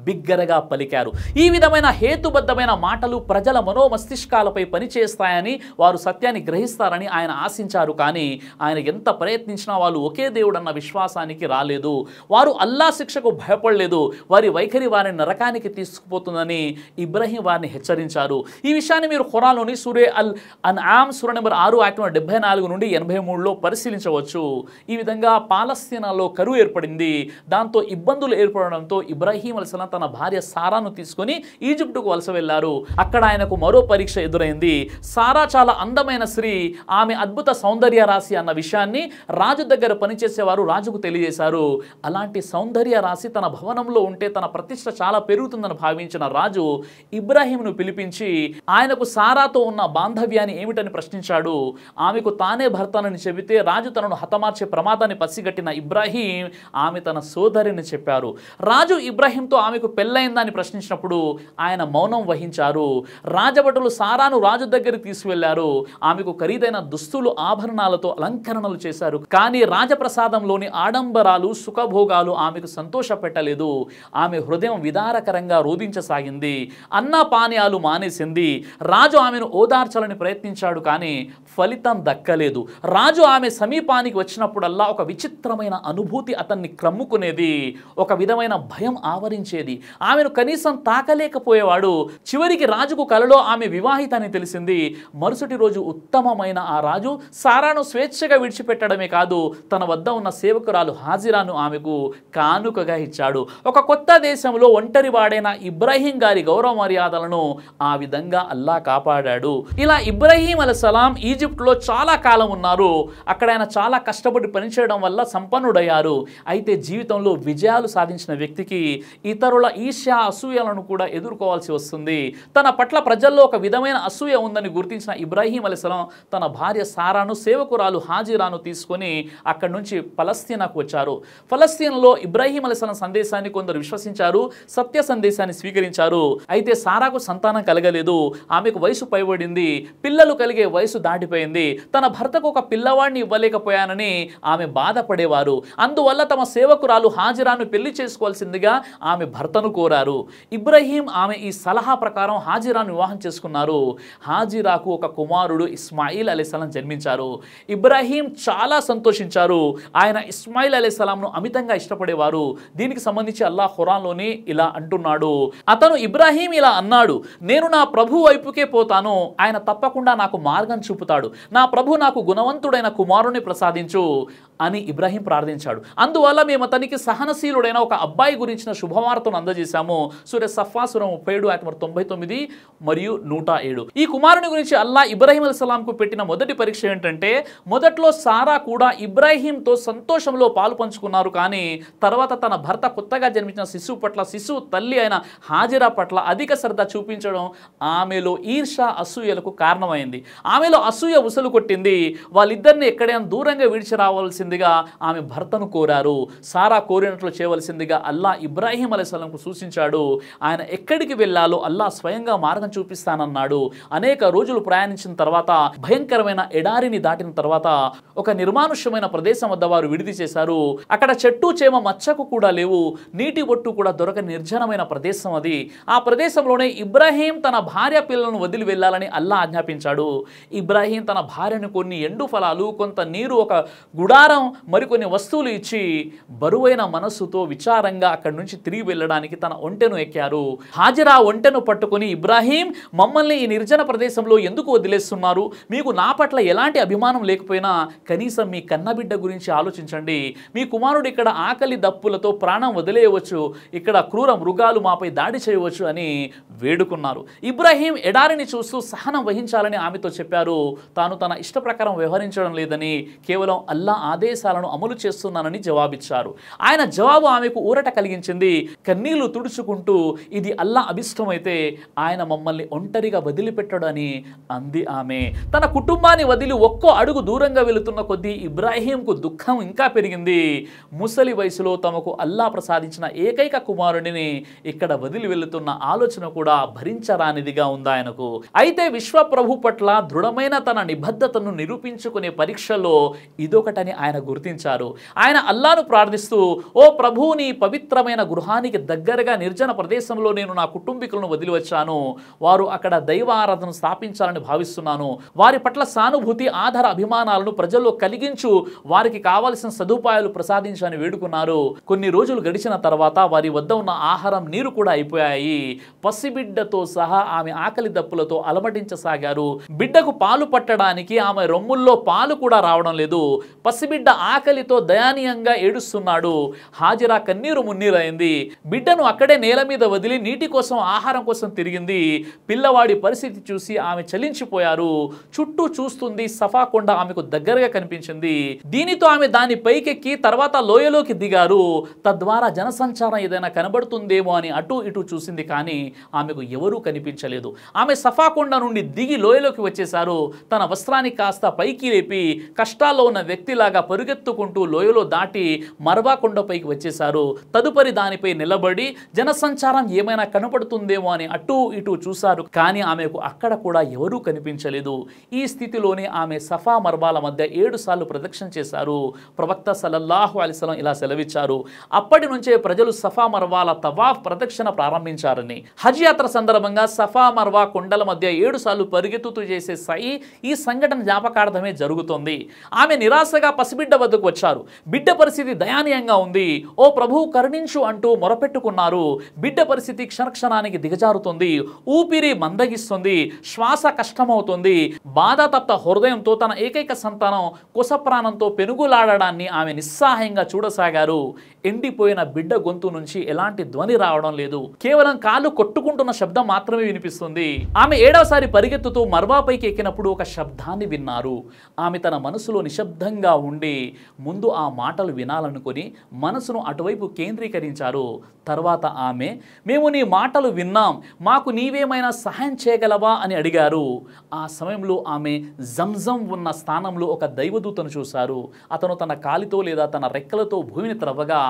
బిగ్గరగా పలికారు. ఈ విధమైన హేతుబద్ధమైన మాటలు ప్రజల మనోమస్తిష్కాలపై పనిచేస్తాయని, వారు సత్యాన్ని గ్రహిస్తారని ఆయన ఆశించారు. కానీ ఆయన ఎంత ప్రయత్నించినా వాళ్ళు ఒకే దేవుడు అన్న విశ్వాసానికి రాలేదు. వారు అల్లా శిక్షకు భయపడలేదు. వారి వైఖరి వారిని నరకానికి తీసుకుపోతుందని ఇబ్రాహీం వారిని హెచ్చరించారు. ఈ విషయాన్ని మీరు ఖురాన్లోని సూరే అల్ అన్ఆమ్ సూర నెంబర్ 6 ఆయత 74 నుండి 83లో పరిశీలించవచ్చు. ఈ విధంగా పాలస్తీనాలో కరువు ఏర్పడింది. దాంతో ఇబ్బందులు ఏర్పడడంతో ఇబ్రాహీం అలైహిస్సలాం తన భార్య సారాను తీసుకొని ఈజిప్టుకు వలస వెళ్లారు. అక్కడ ఆయనకు మరో పరీక్ష ఎదురైంది. సారా చాలా అందమైన అందమైన స్త్రీ, ఆమె అద్భుత సౌందర్య రాశి అన్న విషయాన్ని రాజు దగ్గర పనిచేసేవారు రాజుకు తెలియజేశారు. అలాంటి సౌందర్య రాశి తన భవనంలో ఉంటే తన ప్రతిష్ట చాలా పెరుగుతుందని భావించిన రాజు ఇబ్రాహీంను పిలిపించి ఆయనకు సారాతో ఉన్న బాంధవ్యాన్ని ఏమిటని ప్రశ్నించాడు. ఆమెకు తానే భర్తనని చెబితే రాజు తనను హతమార్చే ప్రమాదాన్ని పసిగట్టిన ఇబ్రాహీం ఆమె తన సోదరిని చెప్పారు. రాజు ఇబ్రాహీంతో ఆమెకు పెళ్ళైందని ప్రశ్నించినప్పుడు ఆయన మౌనం వహించారు. రాజభటులు సారాను రాజు దగ్గరికి తీసుకువెళ్లారు. ఆమెకు ఖరీదైన దుస్తులు ఆభరణాలతో అలంకరణలు చేశారు. కానీ రాజప్రసాదంలోని ఆడంబరాలు సుఖభోగాలు ఆమెకు సంతోష పెట్టలేదు. ఆమె హృదయం విదారకరంగా రోధించసాగింది. అన్నపానీయాలు మానేసింది. రాజు ఆమెను ఓదార్చాలని ప్రయత్నించాడు, కానీ ఫలితం దక్కలేదు. రాజు ఆమె సమీపానికి వచ్చినప్పుడల్లా ఒక విచిత్రమైన అనుభూతి అతన్ని క్రమ్ముకునేది. ఒక విధమైన భయం ఆవరించేది. ఆమెను కనీసం తాకలేకపోయేవాడు. చివరికి రాజుకు కలలో ఆమె వివాహిత అని తెలిసింది. మరుసటి రోజు ఉత్తమమైన ఆ రాజు సారాను స్వేచ్ఛగా విడిచిపెట్టడమే కాదు, తన వద్ద ఉన్న సేవకురాలు హాజిరాను ఆమెకు కానుకగా ఇచ్చాడు. ఒక కొత్త దేశంలో ఒంటరి వాడైన ఇబ్రాహీం గారి గౌరవ మర్యాదలను ఆ విధంగా అల్లా కాపాడాడు. ఇలా ఇబ్రాహీం అలైహిస్సలాం ఈజిప్ట్లో చాలా కాలం ఉన్నారు. అక్కడ ఆయన చాలా కష్టపడి పనిచేయడం వల్ల సంపన్నుడయ్యారు. అయితే జీవితంలో విజయాలు సాధించిన వ్యక్తికి ఇతరుల ఈర్ష్య అసూయలను కూడా ఎదుర్కోవాల్సి వస్తుంది. తన పట్ల ప్రజల్లో ఒక విధమైన అసూయ ఉందని గుర్తించిన ఇబ్రాహీం అలైహిస్సలాం తన భార్య సారాను, సేవకురాలు హాజిరాను తీసుకొని అక్కడి నుంచి ఫలస్తీనాకు వచ్చారు. ఫలస్తీన్లో ఇబ్రాహీం అలైహిస్సలాం సందేశాన్ని కొందరు విశ్వసించారు, సత్య సందేశాన్ని స్వీకరించారు. అయితే సారాకు సంతానం కలగలేదు. ఆమెకు వయసు పైబడింది. పిల్లలు కలిగే వయసు దాటిపోయింది. తన భర్తకు ఒక పిల్లవాడిని ఇవ్వలేకపోయానని ఆమె బాధపడేవారు. అందువల్ల తమ సేవకురాలు హాజిరాను పెళ్లి చేసుకోవాల్సిందిగా ఆమె భర్తను కోరారు. ఇబ్రాహీం ఆమె ఈ సలహా ప్రకారం హాజిరాను వివాహం చేసుకున్నారు. హాజిరాకు ఒక కుమారుడు ఇస్మాయిల్ అలైహిస్సలాం జన్మించారు. ఇబ్రాహీం చాలా సంతోషించారు. ఆయన ఇస్మాయిల్ అలైహిస్సలాంను అమితంగా ఇష్టపడేవారు. దీనికి సంబంధించి అల్లాహ్ ఖురాన్లోని ఇలా అంటున్నాడు. అతను ఇబ్రాహీం ఇలా అన్నాడు, నేను నా ప్రభు వైపుకే పోతాను, ఆయన తప్పకుండా నాకు మార్గం చూపుతాడు. నా ప్రభు నాకు గుణవంతుడైన కుమారుని ప్రసాదించు అని ఇబ్రాహీం ప్రార్థించాడు. అందువల్ల మేము అతనికి సహనశీలుడైన ఒక అబ్బాయి గురించిన శుభవార్తను అందజేశాము. సూర సఫా సూర 37 మరియు 107. ఈ కుమారుని గురించి అల్లా ఇబ్రాహీం అలైహిస్సలాంకు పెట్టిన మొదటి పరీక్ష ఏంటంటే, మొదట్లో సారా కూడా ఇబ్రాహీంతో సంతోషంలో పాలు పంచుకున్నారు. కానీ తర్వాత తన భర్త కొత్తగా జన్మించిన శిశువు పట్ల, శిశువు తల్లి అయిన హాజిరా పట్ల అధిక శ్రద్ధ చూపించడం ఆమెలో ఈర్ష అసూయలకు కారణమైంది. ఆమెలో అసూయ ఉసలు కొట్టింది. వాళ్ళిద్దరిని ఎక్కడైనా దూరంగా విడిచి రావాల్సిందిగా ఆమె భర్తను కోరారు. సారా కోరినట్లు చేయవలసిందిగా అల్లా ఇబ్రాహీం అలైహిస్సలాంకు సూచించాడు. ఆయన ఎక్కడికి వెళ్ళాలో అల్లా స్వయంగా మార్గం చూపిస్తానన్నాడు. అనేక రోజులు ప్రయాణించిన తర్వాత, భయంకరమైన ఎడారిని దాటిన తర్వాత ఒక నిర్మానుష్యమైన ప్రదేశం వద్ద వారు విడిది చేశారు. అక్కడ చెట్టు చేమ మచ్చకు కూడా లేవు. నీటి ఒట్టు కూడా దొరకని నిర్జనమైన ప్రదేశం అది. ఆ ప్రదేశంలోనే ఇబ్రాహీం తన భార్య పిల్లలను వదిలి వెళ్ళాలని అల్లా ఆజ్ఞాపించాడు. ఇబ్రాహీం తన భార్యను కొన్ని ఎండు ఫలాలు, కొంత నీరు, ఒక గుడారం, మరికొన్ని వస్తువులు ఇచ్చి బరువైన మనస్సుతో విచారంగా అక్కడి నుంచి తిరిగి వెళ్ళడానికి తన ఒంటెను ఎక్కారు. హాజిరా ఒంటెను పట్టుకుని, ఇబ్రాహీం, మమ్మల్ని ఈ నిర్జన ప్రదేశంలో ఎందుకు వదిలేస్తున్నారు? మీకు నా పట్ల ఎలాంటి అభిమానం లేకపోయినా కనీసం మీ కన్నబిడ్డ గురించి ఆలోచించండి. మీ కుమారుడు ఇక్కడ ఆకలి దప్పులతో ప్రాణం వదిలేయవచ్చు, ఇక్కడ క్రూర మృగాలు మాపై దాడి చేయవచ్చు అని వేడుకున్నారు. ఇబ్రాహీం ఎడారిని చూస్తూ సహనం వహించాలని ఆమెతో చెప్పారు. తాను తన ఇష్ట ప్రకారం వ్యవహరించడం లేదని, కేవలం అల్లా ఆదేశాలను అమలు చేస్తున్నానని జవాబిచ్చారు. ఆయన జవాబు ఆమెకు ఊరట కలిగించింది. కన్నీళ్లు తుడుచుకుంటూ, ఇది అల్లా అభిష్టమైతే ఆయన మమ్మల్ని ఒంటరిగా వదిలిపెట్టడని అంది ఆమె. తన కుటుంబాన్ని వదిలి ఒక్కో అడుగు దూరంగా వెళుతున్న కొద్దీ ఇబ్రాహీంకు దుఃఖం ఇంకా పెరిగింది. ముసలి వయసులో తమకు అల్లా ప్రసాదించిన ఏకైక కుమారుడిని ఇక్కడ వదిలి వెళుతున్న ఆలోచన కూడా భరించరానిదిగా ఉంది ఆయనకు. అయితే విశ్వప్రభు పట్ల దృఢమైన తన నిబద్ధతను నిరూపించుకునే పరీక్షలో ఇదొకటని ఆయన గుర్తించారు. ఆయన అల్లాను ప్రార్థిస్తూ, ఓ ప్రభు, నీ పవిత్రమైన గృహానికి దగ్గరగా నిర్జన ప్రదేశంలో నేను నా కుటుంబీకులను వదిలి వచ్చాను. వారు అక్కడ దైవ ఆరాధన స్థాపించాలని భావిస్తున్నాను. వారి పట్ల సానుభూతి, ఆధార అభిమానాలను ప్రజల్లో కలిగించు, వారికి కావాల్సిన సదుపాయాలు ప్రసాదించని వేడుకున్నారు. కొన్ని రోజులు గడిచిన తర్వాత వారి వద్ద ఉన్న ఆహారం, నీరు కూడా అయిపోయాయి. పసిబిడ్డతో సహా ఆమె ఆకలి దప్పులతో అలమటించసాగారు. బిడ్డకు పాలు పట్టడానికి ఆమె రొమ్ముల్లో పాలు కూడా రావడం లేదు. పసిబిడ్డ పసిబిడ్డ ఆకలితో దయనీయంగా ఏడుస్తున్నాడు. హాజిరా కన్నీరు మున్నీరైంది. బిడ్డను అక్కడే నేల మీద వదిలి నీటి కోసం ఆహారం కోసం తిరిగింది. పిల్లవాడి పరిస్థితి చూసి ఆమె చలించిపోయారు. చుట్టూ చూస్తుంది. సఫా కొండ ఆమెకు దగ్గరగా కనిపించింది. దీనితో ఆమె దాని పైకెక్కి తర్వాత లోయలోకి దిగారు. తద్వారా జనసంచారం ఏదైనా కనబడుతుందేమో అని అటు ఇటు చూసింది, కానీ ఆమెకు ఎవరూ కనిపించలేదు. ఆమె సఫా కొండ నుండి దిగి లోయలోకి వచ్చేశారు. తన వస్త్రాన్ని కాస్త పైకి లేపి కష్టాల్లో ఉన్న వ్యక్తిలాగా పరుగెత్తుకుంటూ లోయలో దాటి మర్వా కొండపైకి వచ్చేశారు. తదుపరి దానిపై నిలబడి జనసంచారం ఏమైనా కనపడుతుందేమో అని అటు ఇటు చూశారు, కానీ ఆమెకు అక్కడ కూడా ఎవరూ కనిపించలేదు. ఈ స్థితిలోనే ఆమె సఫా మర్వాల మధ్య 7 సార్లు ప్రదక్షిణ చేశారు. ప్రవక్త సల్లల్లాహు అలైహి వసల్లం ఇలా సెలవిచ్చారు, అప్పటి నుంచే ప్రజలు సఫా మర్వాల తవాఫ్ ప్రదక్షిణ ప్రారంభించారని. హజ్ యాత్ర సందర్భంగా సఫా మర్వా కొండల మధ్య 7 సార్లు పరిగెత్తుతూ చేసే ఈ సంఘటన జ్ఞాపకార్థమే జరుగుతోంది. ఆమె నిరాశగా పసిబిడ్డ వద్దకు వచ్చారు. బిడ్డ పరిస్థితి దయానీయంగా ఉంది. ఓ ప్రభువు కరుణించు అంటూ మొరపెట్టుకున్నారు. బిడ్డ పరిస్థితి క్షణక్షణానికి దిగజారుతుంది. ఊపిరి మందగిస్తుంది. శ్వాస కష్టమవుతుంది. బాధాతప్త హృదయంతో తన ఏకైక సంతానం కుసప్రాణంతో పెనుగులాడడాన్ని ఆమె నిస్సహాయంగా చూడసాగారు. ఎండిపోయిన బిడ్డ గొంతు నుంచి ఎలాంటి ధ్వని రావడం లేదు. కేవలం కాళ్ళు కొట్టుకుంటున్న శబ్దం మాత్రమే వినిపిస్తుంది. ఆమె 7వసారి పరిగెత్తుతూ మర్వాపైకి ఎక్కినప్పుడు ఒక శబ్దాన్ని విన్నారు. ఆమె తన మనసులో నిశ్శబ్దంగా ఉండి ముందు ఆ మాటలు వినాలనుకుని మనసును అటువైపు కేంద్రీకరించారు. తర్వాత ఆమె, మేము నీ మాటలు విన్నాం, మాకు నీవేమైనా సహాయం చేయగలవా అని అడిగారు. ఆ సమయంలో ఆమె జంజం ఉన్న స్థానంలో ఒక దైవదూతను చూశారు. అతను తన కాలితో లేదా తన రెక్కలతో భూమిని త్రవ్వగా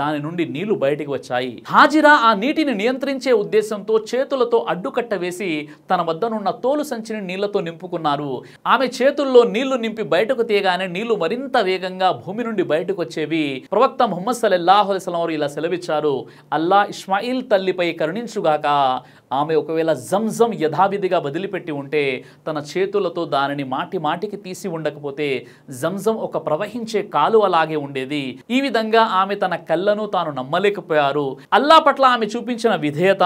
దాని నుండి నీళ్లు బయటికి వచ్చాయి. హాజిరా ఆ నీటిని నియంత్రించే ఉద్దేశంతో చేతులతో అడ్డుకట్ట వేసి తన వద్దనున్న తోలు సంచిని నీళ్లతో నింపుకున్నారు. ఆమె చేతుల్లో నీళ్లు నింపి బయటకు తీయగానే నీళ్లు మరింత వేగంగా భూమి నుండి బయటకు వచ్చేవి. ప్రవక్త ముహమ్మద్ సల్లల్లాహు అలైహి వసల్లం ఇలా సెలవిచ్చారు, అల్లా ఇస్మాయిల్ తల్లిపై కరుణించుగాక. ఆమె ఒకవేళ జంజం యథావిధిగా వదిలిపెట్టి ఉంటే, తన చేతులతో దానిని మాటి మాటికి తీసి ఉండకపోతే జంజం ఒక ప్రవహించే కాలువలాగే ఉండేది. ఈ విధంగా ఆమె తన కళ్ళను తాను నమ్మలేకపోయారు. అల్లా పట్ల ఆమె చూపించిన విధేయత,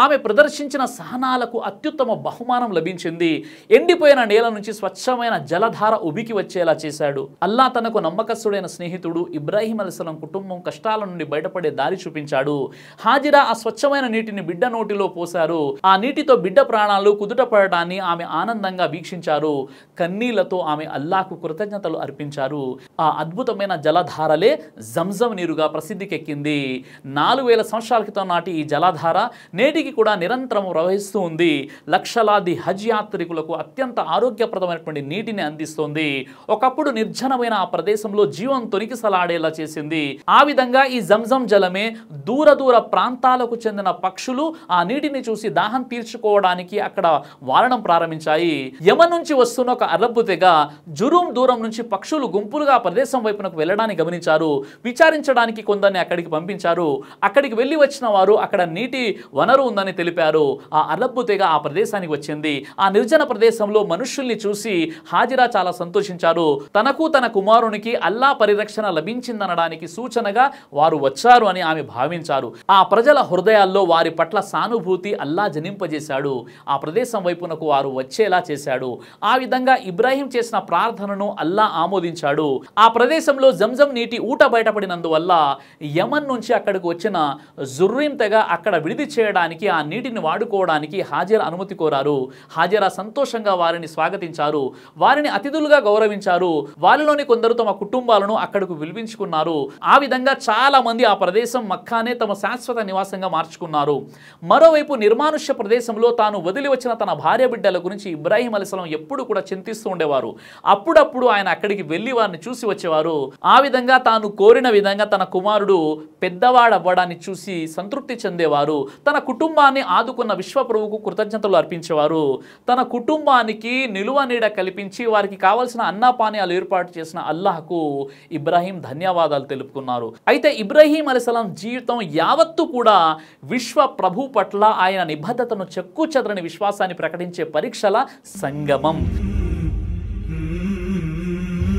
ఆమె ప్రదర్శించిన సహనాలకు అత్యుత్తమ బహుమానం లభించింది. ఎండిపోయిన నేల నుంచి స్వచ్ఛమైన జలధార ఉబికి వచ్చేలా చేశాడు. అల్లా తనకు నమ్మకస్తుడైన స్నేహితుడు ఇబ్రాహీం అలైహిస్సలాం కుటుంబం కష్టాల నుండి బయటపడే దారి చూపించాడు. హాజిరా ఆ స్వచ్ఛమైన నీటిని బిడ్డ నోటిలో పోశారు. ఆ నీటితో బిడ్డ ప్రాణాలు కుదుట పడడాన్ని ఆమె ఆనందంగా వీక్షించారు. కన్నీళ్లతో ఆమె అల్లాకు కృతజ్ఞతలు అర్పించారు. ఆ అద్భుతమైన జలధారలే జంజం నీరుగా ప్రసిద్ధికెక్కింది. 4000 సంవత్సరాల క్రితం నాటి ఈ జలధార నేటికి కూడా నిరంతరం ప్రవహిస్తూ ఉంది. లక్షలాది హజ్ యాత్రికులకు అత్యంత ఆరోగ్యప్రదమైనటువంటి నీటిని అందిస్తుంది. ఒకప్పుడు నిర్జనమైన ఆ ప్రదేశంలో జీవం తొనికిసలాడేలా చేసింది. ఆ విధంగా ఈ జంజం జలమే దూర ప్రాంతాలకు చెందిన పక్షులు ఆ నీటిని చూసి దాహం తీర్చుకోవడానికి అక్కడ వాలడం ప్రారంభించాయి. యమన్ నుంచి వస్తున్న ఒక అరబ్బు తెగ జురూం దూరం నుంచి పక్షులు గుంపులుగా ప్రదేశం వైపునకు వెళ్ళడానికి గమనించారు. విచారించడానికి కొందరిని అక్కడికి పంపించారు. అక్కడికి వెళ్ళి వచ్చిన వారు అక్కడ నీటి వనరు ఉందని తెలిపారు. ఆ అరబ్బు తెగ ఆ ప్రదేశానికి వచ్చింది. ఆ నిర్జన ప్రదేశంలో మనుషుల్ని చూసి హాజిరా చాలా సంతోషించారు. తనకు తన కుమారునికి అల్లా పరిరక్షణ లభించిందనడానికి సూచనగా వారు వచ్చారు అని ఆమె భావించారు. ఆ ప్రజల హృదయాల్లో వారి పట్ల సానుభూతి అల్లా జనింపజేశాడు. ఆ ప్రదేశం వైపునకు వారు వచ్చేలా చేశాడు. ఆ విధంగా ఇబ్రాహీం చేసిన ప్రార్థనను అల్లా ఆమోదించాడు. ఆ ప్రదేశంలో జంజం నీటి ఊట బయటపడినందువల్ల యమన్ నుంచి అక్కడికి వచ్చిన జుర్రీం తెగ అక్కడ విడిది చేయడానికి, ఆ నీటిని వాడుకోవడానికి హాజిరా అనుమతి కోరారు. హాజిరా సంతోషంగా వారిని స్వాగతించారు. వారిని అతిథులుగా గౌరవించారు. వారిలోని కొందరు తమ కుటుంబాలను అక్కడకు పిలిపించుకున్నారు. ఆ విధంగా చాలా మంది ఆ ప్రదేశం మక్కానే తమ శాశ్వత నివాసంగా మార్చుకున్నారు. మరోవైపు నిర్మానుష్య ప్రదేశంలో తాను వదిలి వచ్చిన తన భార్య బిడ్డల గురించి ఇబ్రాహీం అలైహిస్సలాం ఎప్పుడు కూడా చింతిస్తూ ఉండేవారు. అప్పుడప్పుడు ఆయన అక్కడికి వెళ్లి వారిని చూసి వచ్చేవారు. ఆ విధంగా తాను కోరిన విధంగా తన కుమారుడు పెద్దవాడవ్వడాన్ని చూసి సంతృప్తి చెందేవారు. తన కుటుంబాన్ని ఆదుకున్న విశ్వప్రభువుకు కృతజ్ఞతలు అర్పించేవారు. తన కుటుంబానికి నిలువ నీడ కల్పించి వారికి కావలసిన అన్నపానీయాలు ఏర్పాటు చేసిన అల్లాహకు ఇబ్రాహీం ధన్యవాదాలు తెలుపుకున్నారు. అయితే ఇబ్రాహీం అలైహిస్సలాం జీవితం యావత్తు కూడా విశ్వ ప్రభు పట్ల ఆయన నిబద్ధతను చెక్కు చెదరని విశ్వాసాన్ని ప్రకటించే పరీక్షల సంగమం.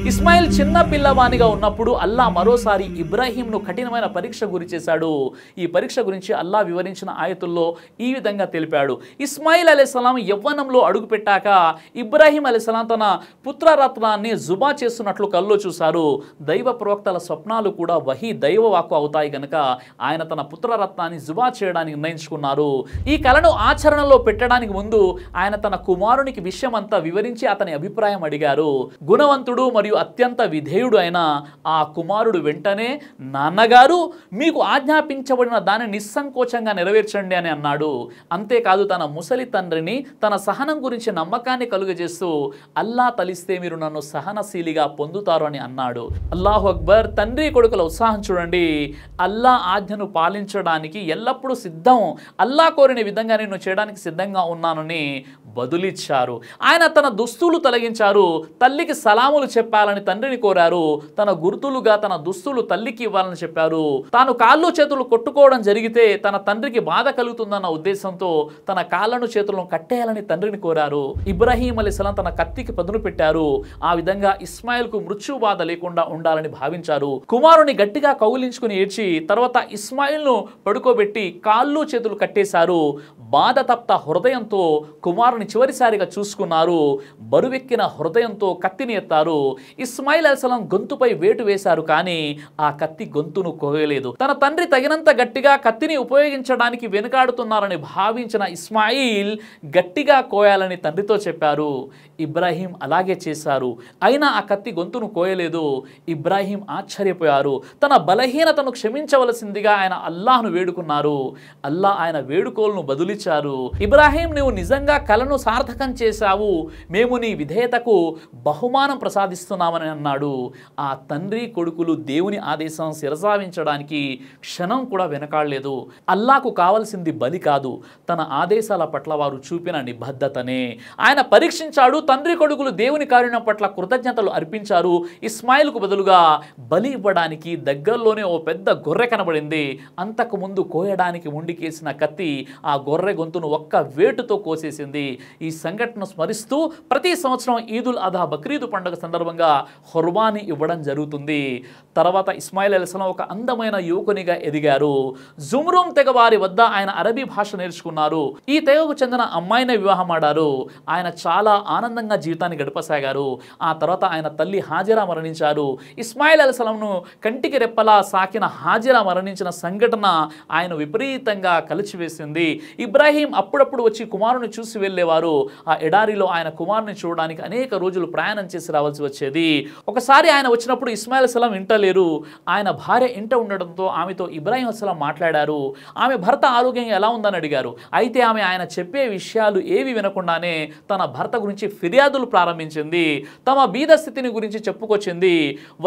ఇస్మాయిల్ చిన్న పిల్లవానిగా ఉన్నప్పుడు అల్లా మరోసారి ఇబ్రాహీంను కఠినమైన పరీక్ష గురి చేశాడు. ఈ పరీక్ష గురించి అల్లా వివరించిన ఆయతుల్లో ఈ విధంగా తెలిపాడు. ఇస్మాయిల్ అలైహిస్సలాం యవ్వనంలో అడుగుపెట్టాక ఇబ్రాహీం అలైహిస్సలాం తన పుత్రరత్నాన్ని జుబా చేస్తున్నట్లు కల్లో చూశారు. దైవ ప్రవక్తల స్వప్నాలు కూడా వహీ దైవ వాక్కు అవుతాయి గనక ఆయన తన పుత్రరత్నాన్ని జుబా చేయడానికి నిర్ణయించుకున్నారు. ఈ కలను ఆచరణలో పెట్టడానికి ముందు ఆయన తన కుమారునికి విషయమంతా వివరించి అతని అభిప్రాయం అడిగారు. గుణవంతుడు మరియు అత్యంత విధేయుడు అయిన ఆ కుమారుడు వెంటనే, నాన్నగారు మీకు ఆజ్ఞాపించబడిన దాన్ని నిస్సంకోచంగా నెరవేర్చండి అని అన్నాడు. అంతేకాదు తన ముసలి తండ్రిని తన సహనం గురించి నమ్మకాన్ని కలుగజేస్తూ అల్లా తలిస్తే మీరు నన్ను సహనశీలిగా పొందుతారు అని అన్నాడు. అల్లాహు అక్బర్. తండ్రి కొడుకుల ఉత్సాహం చూడండి. అల్లా ఆజ్ఞను పాలించడానికి ఎల్లప్పుడూ సిద్ధం, అల్లా కోరిన విధంగా నేను చేయడానికి సిద్ధంగా ఉన్నానని బదులిచ్చారు. ఆయన తన దుస్తులు తొలగించారు. తల్లికి సలాములు చెప్పాలని తండ్రిని కోరారు. తన గుర్తులుగా తన దుస్తులు తల్లికి ఇవ్వాలని చెప్పారు. తాను కాళ్ళు చేతులు కొట్టుకోవడం జరిగితే తన తండ్రికి బాధ కలుగుతుందన్న ఉద్దేశంతో తన కాళ్ళను చేతులను కట్టేయాలని తండ్రిని కోరారు. ఇబ్రాహీం అలైహిస్సలాం తన కత్తికి పదును పెట్టారు. ఆ విధంగా ఇస్మాయిల్కు మృత్యు బాధ లేకుండా ఉండాలని భావించారు. కుమారుని గట్టిగా కౌగిలించుకుని ఏడ్చి తర్వాత ఇస్మాయిల్ను పడుకోబెట్టి కాళ్ళు చేతులు కట్టేశారు. బాధ తప్త హృదయంతో కుమారుని చివరిసారిగా చూసుకున్నారు. బరువెక్కిన హృదయంతో కత్తిని ఎత్తారు. ఇస్మాయిల్ అలైహిస్సలాం గొంతుపై వేటు వేశారు, కానీ ఆ కత్తి గొంతును కోయలేదు. తన తండ్రి తగినంత గట్టిగా కత్తిని ఉపయోగించడానికి వెనుకాడుతున్నారని భావించిన ఇస్మాయిల్ గట్టిగా కోయాలని తండ్రితో చెప్పారు. ఇబ్రాహీం అలాగే చేశారు. అయినా ఆ కత్తి గొంతును కోయలేదు. ఇబ్రాహీం ఆశ్చర్యపోయారు. తన బలహీనతను క్షమించవలసిందిగా ఆయన అల్లాహ్ను వేడుకున్నారు. అల్లాహ్ ఆయన వేడుకోలను బదులిచ్చారు. ఇబ్రాహీం, నువ్వు నిజంగా కలను సార్థకం చేశావు, మేము నీ విధేయతకు బహుమానం ప్రసాదిస్తున్నామని అన్నాడు. ఆ తండ్రి కొడుకులు దేవుని ఆదేశం శిరసావించడానికి క్షణం కూడా వెనకాడలేదు. అల్లాహకు కావలసింది బలి కాదు, తన ఆదేశాల పట్ల వారు చూపిన నిబద్ధతనే. ఆయన పరీక్షించాడు. తండ్రి కొడుకులు దేవుని కారుణ్యం పట్ల కృతజ్ఞతలు అర్పించారు. ఇస్మాయిల్కు బదులుగా బలి ఇవ్వడానికి దగ్గరలోనే ఓ పెద్ద గొర్రె కనబడింది. అంతకు ముందు కోయడానికి ముండికేసిన కత్తి ఆ గొర్రె గొంతును ఒక్క వేటుతో కోసేసింది. ఈ సంఘటన స్మరిస్తూ ప్రతి సంవత్సరం ఈదుల్ అదా బక్రీదు పండుగ సందర్భంగా ఖుర్బానీ ఇవ్వడం జరుగుతుంది. తర్వాత ఇస్మాయిల్ అలైహిస్సలాం ఒక అందమైన యువకునిగా ఎదిగారు. జుమ్రూమ్ తెగ వారి వద్ద ఆయన అరబీ భాష నేర్చుకున్నారు. ఈ తెగకు చెందిన అమ్మాయిని వివాహం ఆడారు. ఆయన చాలా ఆనందంగా జీవితాన్ని గడపసాగారు. ఆ తర్వాత ఆయన తల్లి హాజిరా మరణించారు. ఇస్మాయిల్ అలైహిస్సలాంను కంటికి రెప్పలా సాకిన హాజిరా మరణించిన సంఘటన ఆయన విపరీతంగా కలిచివేసింది. ఇబ్రాహీం అప్పుడప్పుడు వచ్చి కుమారుని చూసి వెళ్ళేవారు. ఆ ఎడారిలో ఆయన కుమారుని చూడడానికి అనేక రోజులు ప్రయాణం చేసి రావాల్సి వచ్చేది. ఒకసారి ఆయన వచ్చినప్పుడు ఇస్మాయిల్ అలైహిస్సలాం ఇంట లేరు. ఆయన భార్య ఇంట ఉండడంతో ఆమెతో ఇబ్రాహీం అలైహిస్సలాం మాట్లాడారు. ఆమె భర్త ఆరోగ్యం ఎలా ఉందని అడిగారు. అయితే ఆమె ఆయన చెప్పే విషయాలు ఏవి వినకుండానే తన భర్త గురించి ఫిర్యాదులు ప్రారంభించింది. తమ బీద స్థితిని గురించి చెప్పుకొచ్చింది.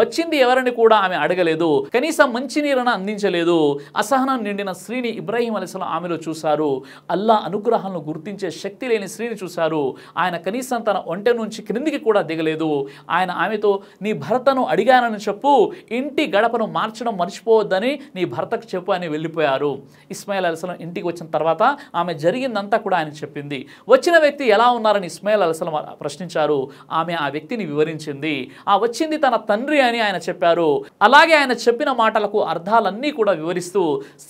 వచ్చింది ఎవరిని కూడా ఆమె అడగలేదు. కనీసం మంచినీరను అందించలేదు. అసహనం నిండిన స్త్రీని ఇబ్రాహీం అలైహిస్సలాం ఆమెలో చూశారు. అల్లా అనుగ్రహాలను గుర్తించే శక్తి లేని స్త్రీని చూశారు. ఆయన కనీసం తన ఒంటె నుంచి క్రిందికి కూడా దిగలేదు. ఆయన ఆమెతో, నీ భర్తను అడిగానని చెప్పు, ఇంటి గడపను మార్చడం మర్చిపోవద్దని నీ భర్తకు చెప్పు అని వెళ్ళిపోయారు. ఇస్మాయిల్ అలైహిస్సలాం ఇంటికి వచ్చిన తర్వాత ఆమె జరిగిందంతా కూడా ఆయన చెప్పింది. వచ్చిన వ్యక్తి ఎలా ఉన్నారని ఇస్మాయిల్ అలైహిస్సలాం ప్రశ్నించారు. ఆమె ఆ వ్యక్తిని వివరించింది. ఆ వచ్చింది తన తండ్రి అని ఆయన చెప్పారు. అలాగే ఆయన చెప్పిన మాటలకు అర్థాలన్నీ కూడా వివరిస్తూ,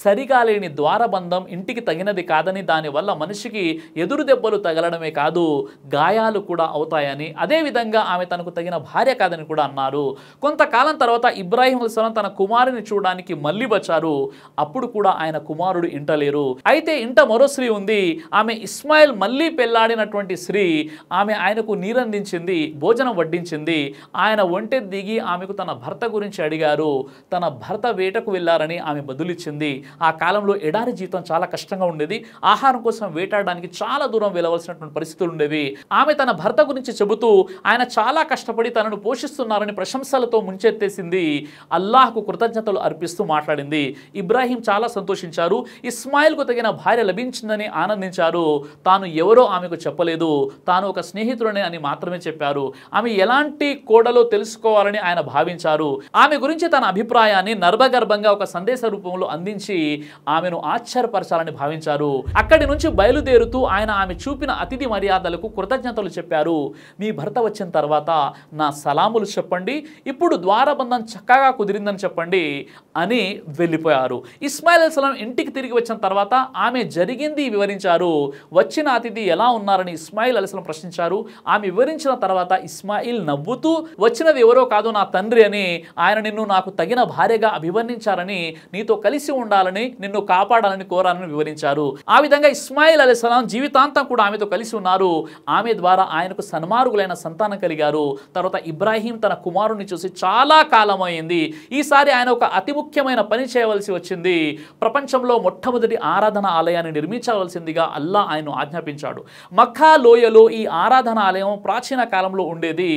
సరిగా లేని ద్వారబంధం ఇంటికి తగినది కాదని, దానివల్ల మనిషికి ఎదురు దెబ్బలు తగలడమే కాదు గాయాలు కూడా అవుతాయని, అదేవిధంగా ఆమె తనకు తగిన భార్య కాదని కూడా అన్నారు. కొంతకాలం తర్వాత ఇబ్రాహీం అలైహిస్సలాం తన కుమారుని చూడడానికి మళ్ళీ వచ్చారు. అప్పుడు కూడా ఆయన కుమారుడు ఇంట లేరు. అయితే ఇంట మరో స్త్రీ ఉంది. ఆమె ఇస్మాయిల్ మళ్ళీ పెళ్లాడినటువంటి స్త్రీ. ఆమె ఆయనకు నీరందించింది, భోజనం వడ్డించింది. ఆయన ఒంటె దిగి ఆమెకు తన భర్త గురించి అడిగారు. తన భర్త వేటకు వెళ్లారని ఆమె బదులిచ్చింది. ఆ కాలంలో ఎడారి జీవితం చాలా కష్టంగా ఉండేది. ఆహారం కోసం వేటాడడానికి చాలా దూరం వెళ్ళవలసినటువంటి పరిస్థితులు ఉండేవి. ఆమె తన భర్త గురించి చెబుతూ ఆయన చాలా కష్టపడి తనను పోషిస్తున్నారని ప్రశంసలతో ముంచెత్తేసింది. అల్లాహ్కు కృతజ్ఞతలు అర్పిస్తూ మాట్లాడింది. ఇబ్రాహీం చాలా సంతోషించారు. ఇస్మాయిల్కు తగిన భార్య లభించిందని ఆనందించారు. తాను ఎవరో ఆమెకు చెప్పలేదు. తాను ఒక స్నేహితుడని అని మాత్రమే చెప్పారు. ఆమె ఎలాంటి కోడలో తెలుసుకోవాలని ఆయన భావించారు. ఆమె గురించి తన అభిప్రాయాన్ని నర్భగర్భంగా ఒక సందేశ రూపంలో అందించి ఆమెను ఆశ్చర్యపరచాలని భావించారు. అక్కడి నుంచి బయలుదేరుతూ ఆయన ఆమె చూపిన అతిథి మర్యాదలకు కృతజ్ఞతలు చెప్పారు. మీ భర్త వచ్చిన తర్వాత నా సలాములు చెప్పండి, ఇప్పుడు ద్వారబంధం చక్కగా కుదిరిందని చెప్పండి అని వెళ్ళిపోయారు. ఇస్మాయిల్ అలైహిస్సలాం ఇంటికి తిరిగి వచ్చిన తర్వాత ఆమె జరిగింది వివరించారు. వచ్చిన అతిథి ఎలా ఉన్నారని ఇస్మాయిల్ అలైహిస్సలాం ప్రశ్నించారు. ఆమె వివరించిన తర్వాత ఇస్మాయిల్ నవ్వుతూ వచ్చినది ఎవరో కాదు నా తండ్రి అని, ఆయన నిన్ను నాకు తగిన భార్యగా అభివర్ణించారని, నీతో కలిసి ఉండాలని, నిన్ను కాపాడాలని కోరాలని వివరించారు. ఆ విధంగా ఇస్మాయిల్ అలైహిస్సలాం జీవితాంతం కూడా ఆమెతో కలిసి ఉన్నారు. ఆమె ద్వారా ఆయనకు సన్మార్గులైన సంతానం కలిగారు. తర్వాత ఇబ్రాహీం తన కుమారుని చూసి చాలా కాలం అయింది, ఈసారి ఆయన ఒక అతి ముఖ్యమైన పని చేయవలసి వచ్చింది. ప్రపంచంలో మొట్టమొదటి ఆరాధన ఆలయాన్ని నిర్మించవలసిందిగా అల్లా ఆయన్ను ఆజ్ఞాపించాడు. మక్కా లోయలో ఈ ఆరాధన ఆలయం ప్రాచీన కాలంలో ఉండేది.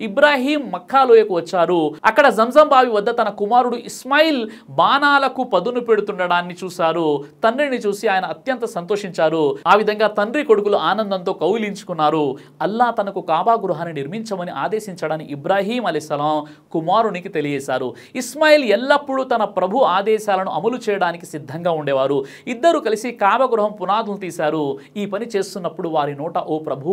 ఇబ్రాహీం మక్కా లోయకు వచ్చారు. అక్కడ జంజం బావి వద్ద తన కుమారుడు ఇస్మాయిల్ బాణాలకు పదును పెడుతుండడాన్ని చూశారు. తండ్రిని చూసి ఆయన అత్యంత సంతోషించారు. ఆ విధంగా తండ్రి కొడుకులు ఆనందంతో కౌగిలించుకున్నారు. అల్లా తనకు కాబా గృహాన్ని నిర్మించమని ఆదేశించడాన్ని ఇబ్రాహీం అలైహిస్సలాం కుమారునికి తెలియజేశారు. ఇస్మాయిల్ ఎల్లప్పుడూ తన ప్రభు ఆదేశాలను అమలు చేయడానికి సిద్ధంగా ఉండేవారు. ఇద్దరు కలిసి కాబా గృహం పునాదులు తీశారు. ఈ పని చేస్తున్నప్పుడు వారి నోట, ఓ ప్రభు,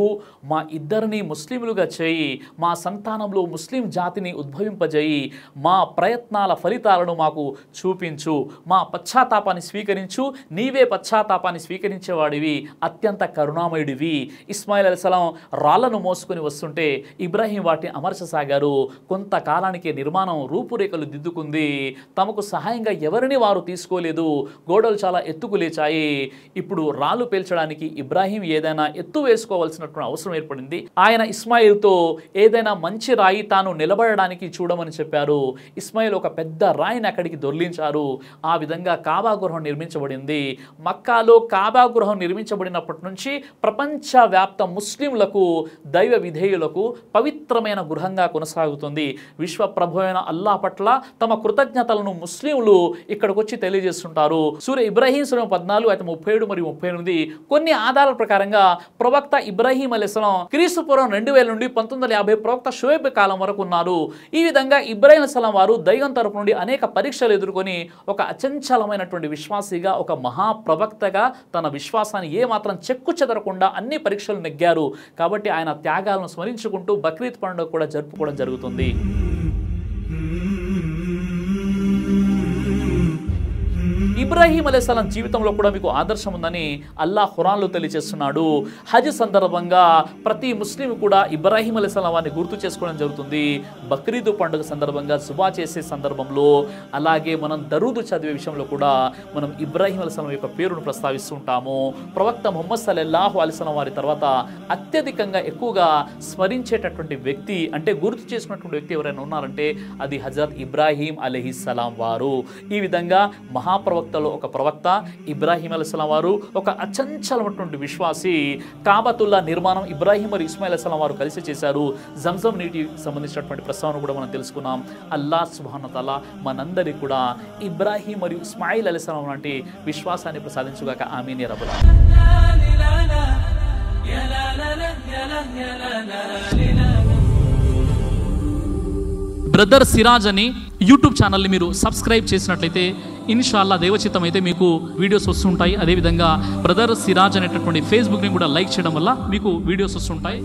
మా ఇద్దరిని ముస్లింలుగా చేయి, మా సంతానంలో ముస్లిం జాతిని ఉద్భవింపజేయి, మా ప్రయత్నాల ఫలితాలను మాకు చూపించు, మా పశ్చాత్తాపాన్ని స్వీకరించు, నీవే పశ్చాత్తాపాన్ని స్వీకరించేవాడివి, అత్యంత కరుణామయుడివి. ఇస్మాయిల్ అలైహిస్సలాం రాళ్లను మోసుకొని వస్తుంటే ఇబ్రాహీం వాటిని అమర్చసాగారు. కొంతకాలానికి నిర్మాణం రూపురేఖలు దిద్దుకుంది. తమకు సహాయంగా ఎవరిని వారు తీసుకోలేదు. గోడలు చాలా ఎత్తుకు లేచాయి. ఇప్పుడు రాళ్ళు పేల్చడానికి ఇబ్రాహీం ఏదైనా ఎత్తు వేసుకోవాల్సినటువంటి అవసరం ఏర్పడింది. ఆయన ఇస్మాయిల్తో ఏదైనా మంచి రాయి తాను నిలబడడానికి చూడమని చెప్పారు. ఇస్మాయిల్ ఒక పెద్ద రాయిని అక్కడికి దొర్లించారు. ఆ విధంగా కాబా గృహం నిర్మించబడింది. మక్కాలో కాబా గృహం నిర్మించబడినప్పటి నుంచి ప్రపంచవ్యాప్త ముస్లింలకు, దైవ విధేయులకు పవిత్రమైన గృహంగా కొనసాగుతుంది. విశ్వ ప్రభు అయిన అల్లా పట్ల తమ కృతజ్ఞతలను ముస్లింలు ఇక్కడికి వచ్చి తెలియజేస్తుంటారు. సూర ఇబ్రాహీం సూర 14:37 మరియు 38 కొన్ని ఆధారాల ప్రకారంగా ప్రవక్త ఇబ్రాహీం అలైహిస్సలాం క్రీస్తుపూర్వం 2000 నుండి 1950 ప్రవక్త షుఐబ్ కాలం వరకు ఉన్నారు. ఈ విధంగా ఇబ్రాహీం అలైహిస్సలాం వారు దైవం తరపు నుండి అనేక పరీక్షలు ఎదుర్కొని ఒక అచంచలమైనటువంటి విశ్వాసిగా, ఒక మహాప్రవక్తగా తన విశ్వాసాన్ని ఏమాత్రం చెక్కు చెదరకుండా అన్ని పరీక్షలు నెగ్గారు. కాబట్టి ఆయన త్యాగాలను స్మరించుకుంటూ బక్రీద్ పండుగ కూడా జరుపుకోవడం జరుగుతుంది. ఇబ్రాహీం అలైహిస్సలాం జీవితంలో కూడా మీకు ఆదర్శం ఉందని అల్లాహ్ ఖురాన్లో తెలియజేస్తున్నాడు. హజ్ సందర్భంగా ప్రతి ముస్లిం కూడా ఇబ్రాహీం అలైహిస్సలాం వారిని గుర్తు చేసుకోవడం జరుగుతుంది. బక్రీద్ పండుగ సందర్భంగా సుబా చేసే సందర్భంలో, అలాగే మనం దరూదు చదివే విషయంలో కూడా మనం ఇబ్రాహీం అలైహిస్సలాం యొక్క పేరును ప్రస్తావిస్తుంటాము. ప్రవక్త ముహమ్మద్ సల్లల్లాహు అలైహి వసల్లం వారి తర్వాత అత్యధికంగా ఎక్కువగా స్మరించేటటువంటి వ్యక్తి, అంటే గుర్తు చేసుకున్నటువంటి వ్యక్తి ఎవరైనా ఉన్నారంటే అది హజరత్ ఇబ్రాహీం అలైహిస్సలాం వారు. ఈ విధంగా మహాప్రవక్తలో ఒక ప్రవక్త ఇబ్రాహీం అలైహిస్సలాం వారు, ఒక అచంచలమైనటువంటి విశ్వాసి. కాబతుల్లా నిర్మాణం ఇబ్రాహీం మరియు ఇస్మాయిల్ అలైహిస్సలాం వారు కలిసి చేశారు. జంజం నీటికి సంబంధించినటువంటి ప్రస్తావన కూడా మనం తెలుసుకున్నాం. అల్లాహ్ సుబ్హానహు వ తఆలా మనందరికీ కూడా ఇబ్రాహీం మరియు ఇస్మాయిల్ అలైహిస్సలాం లాంటి విశ్వాసాన్ని ప్రసాదించుగాక. ఆమీన్ యా రబ్బల్ ఆలమీన్. బ్రదర్ సిరాజ్ అని యూట్యూబ్ ఛానల్ని మీరు సబ్స్క్రైబ్ చేసినట్లయితే ఇన్షాల్లా దైవచిత్తం అయితే మీకు వీడియోస్ వస్తుంటాయి. అదేవిధంగా బ్రదర్ సిరాజ్ అనేటటువంటి ఫేస్బుక్ని కూడా లైక్ చేయడం వల్ల మీకు వీడియోస్ వస్తుంటాయి.